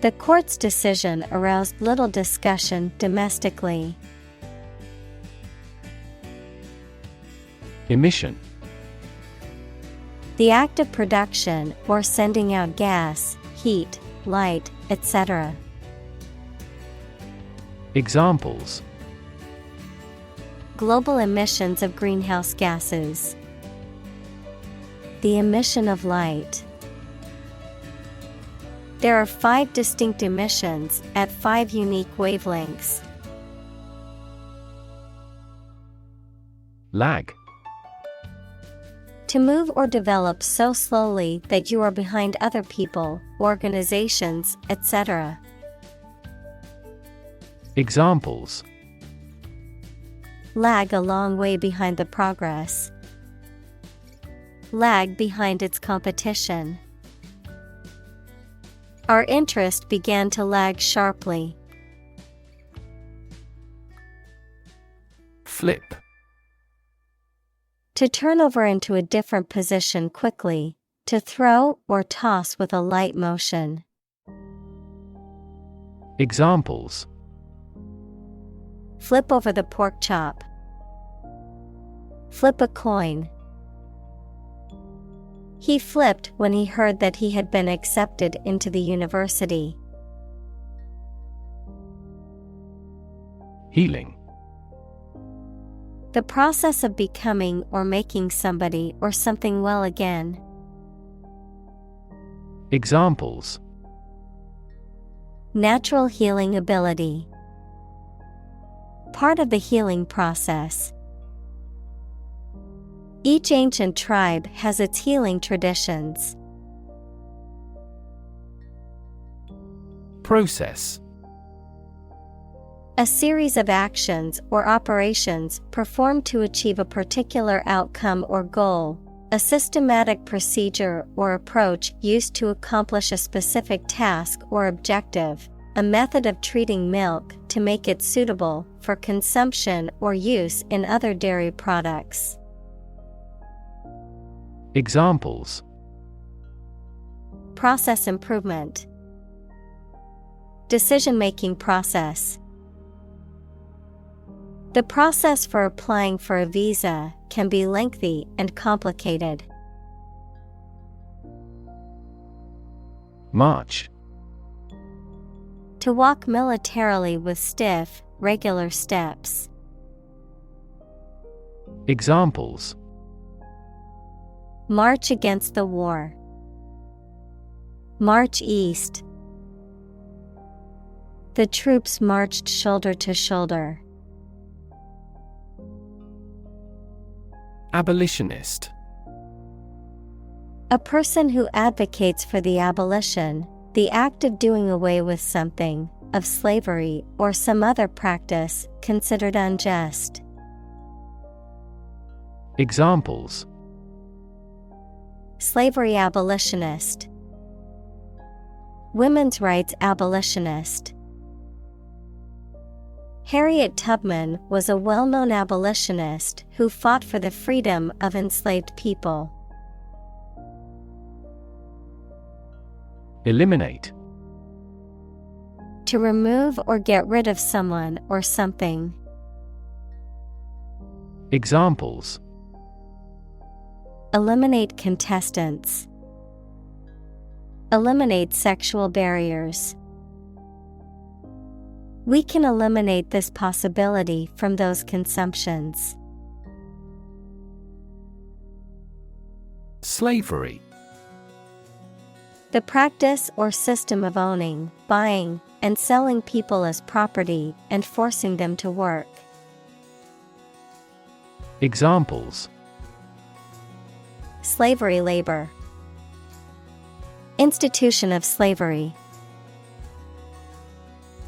Speaker 1: The court's decision aroused little discussion domestically.
Speaker 2: Emission.
Speaker 1: The act of production or sending out gas, heat, light, etc.
Speaker 2: Examples:
Speaker 1: Global emissions of greenhouse gases. The emission of light. There are 5 distinct emissions at 5 unique wavelengths.
Speaker 2: Lag.
Speaker 1: To move or develop so slowly that you are behind other people, organizations, etc.
Speaker 2: Examples:
Speaker 1: Lag a long way behind the progress. Lag behind its competition. Our interest began to lag sharply.
Speaker 2: Flip.
Speaker 1: To turn over into a different position quickly, to throw or toss with a light motion.
Speaker 2: Examples:
Speaker 1: Flip over the pork chop. Flip a coin. He flipped when he heard that he had been accepted into the university.
Speaker 2: Healing.
Speaker 1: The process of becoming or making somebody or something well again.
Speaker 2: Examples:
Speaker 1: Natural healing ability. Part of the healing process. Each ancient tribe has its healing traditions.
Speaker 2: Process.
Speaker 1: A series of actions or operations performed to achieve a particular outcome or goal. A systematic procedure or approach used to accomplish a specific task or objective. A method of treating milk to make it suitable for consumption or use in other dairy products.
Speaker 2: Examples:
Speaker 1: Process improvement. Decision-making process. The process for applying for a visa can be lengthy and complicated.
Speaker 2: March.
Speaker 1: To walk militarily with stiff, regular steps.
Speaker 2: Examples:
Speaker 1: March against the war. March east. The troops marched shoulder to shoulder.
Speaker 2: Abolitionist.
Speaker 1: A person who advocates for the abolition, the act of doing away with something, of slavery or some other practice considered unjust.
Speaker 2: Examples:
Speaker 1: Slavery abolitionist. Women's rights abolitionist. Harriet Tubman was a well-known abolitionist who fought for the freedom of enslaved people.
Speaker 2: Eliminate.
Speaker 1: To remove or get rid of someone or something.
Speaker 2: Examples:
Speaker 1: Eliminate contestants. Eliminate sexual barriers. We can eliminate this possibility from those consumptions.
Speaker 2: Slavery.
Speaker 1: The practice or system of owning, buying, and selling people as property and forcing them to work.
Speaker 2: Examples:
Speaker 1: Slavery labor. Institution of slavery.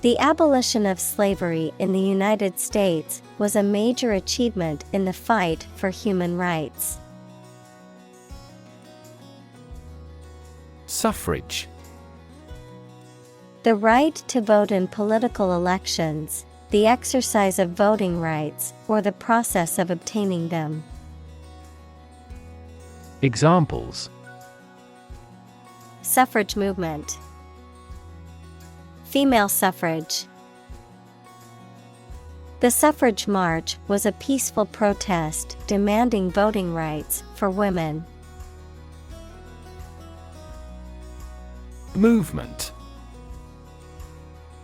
Speaker 1: The abolition of slavery in the United States was a major achievement in the fight for human rights.
Speaker 2: Suffrage.
Speaker 1: The right to vote in political elections, the exercise of voting rights, or the process of obtaining them.
Speaker 2: Examples:
Speaker 1: Suffrage movement. Female suffrage. The suffrage march was a peaceful protest demanding voting rights for women.
Speaker 2: Movement.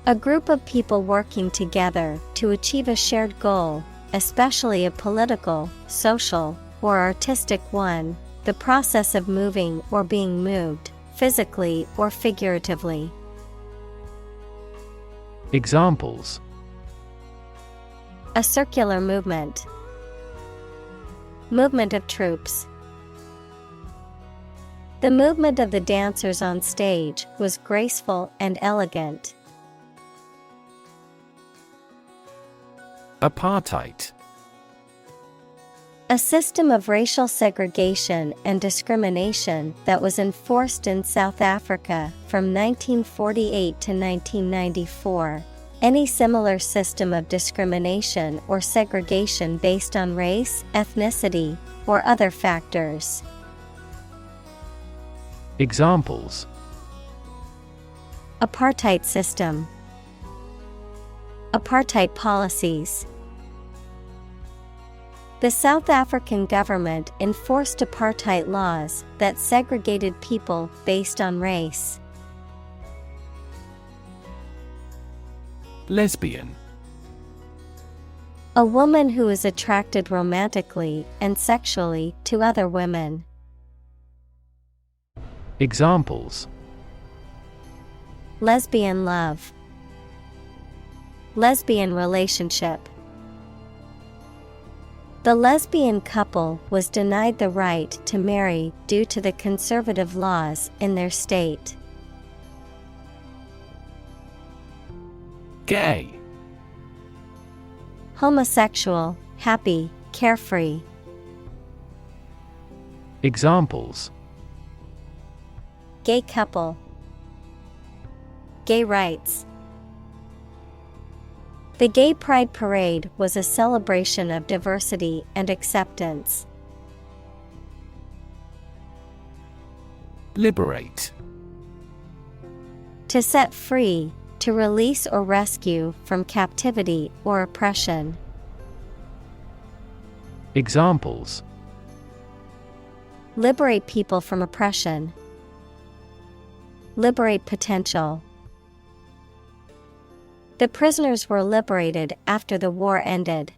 Speaker 1: A group of people working together to achieve a shared goal, especially a political, social, or artistic one, the process of moving or being moved, physically or figuratively.
Speaker 2: Examples:
Speaker 1: A circular movement. Movement of troops. The movement of the dancers on stage was graceful and elegant.
Speaker 2: Apartheid.
Speaker 1: A system of racial segregation and discrimination that was enforced in South Africa from 1948 to 1994. Any similar system of discrimination or segregation based on race, ethnicity, or other factors.
Speaker 2: Examples:
Speaker 1: Apartheid system. Apartheid policies. The South African government enforced apartheid laws that segregated people based on race.
Speaker 2: Lesbian.
Speaker 1: A woman who is attracted romantically and sexually to other women.
Speaker 2: Examples:
Speaker 1: Lesbian love. Lesbian relationship. The lesbian couple was denied the right to marry due to the conservative laws in their state.
Speaker 2: Gay.
Speaker 1: Homosexual, happy, carefree.
Speaker 2: Examples:
Speaker 1: Gay couple. Gay rights. The Gay Pride Parade was a celebration of diversity and acceptance.
Speaker 2: Liberate.
Speaker 1: To set free, to release or rescue from captivity or oppression.
Speaker 2: Examples:
Speaker 1: Liberate people from oppression. Liberate potential. The prisoners were liberated after the war ended.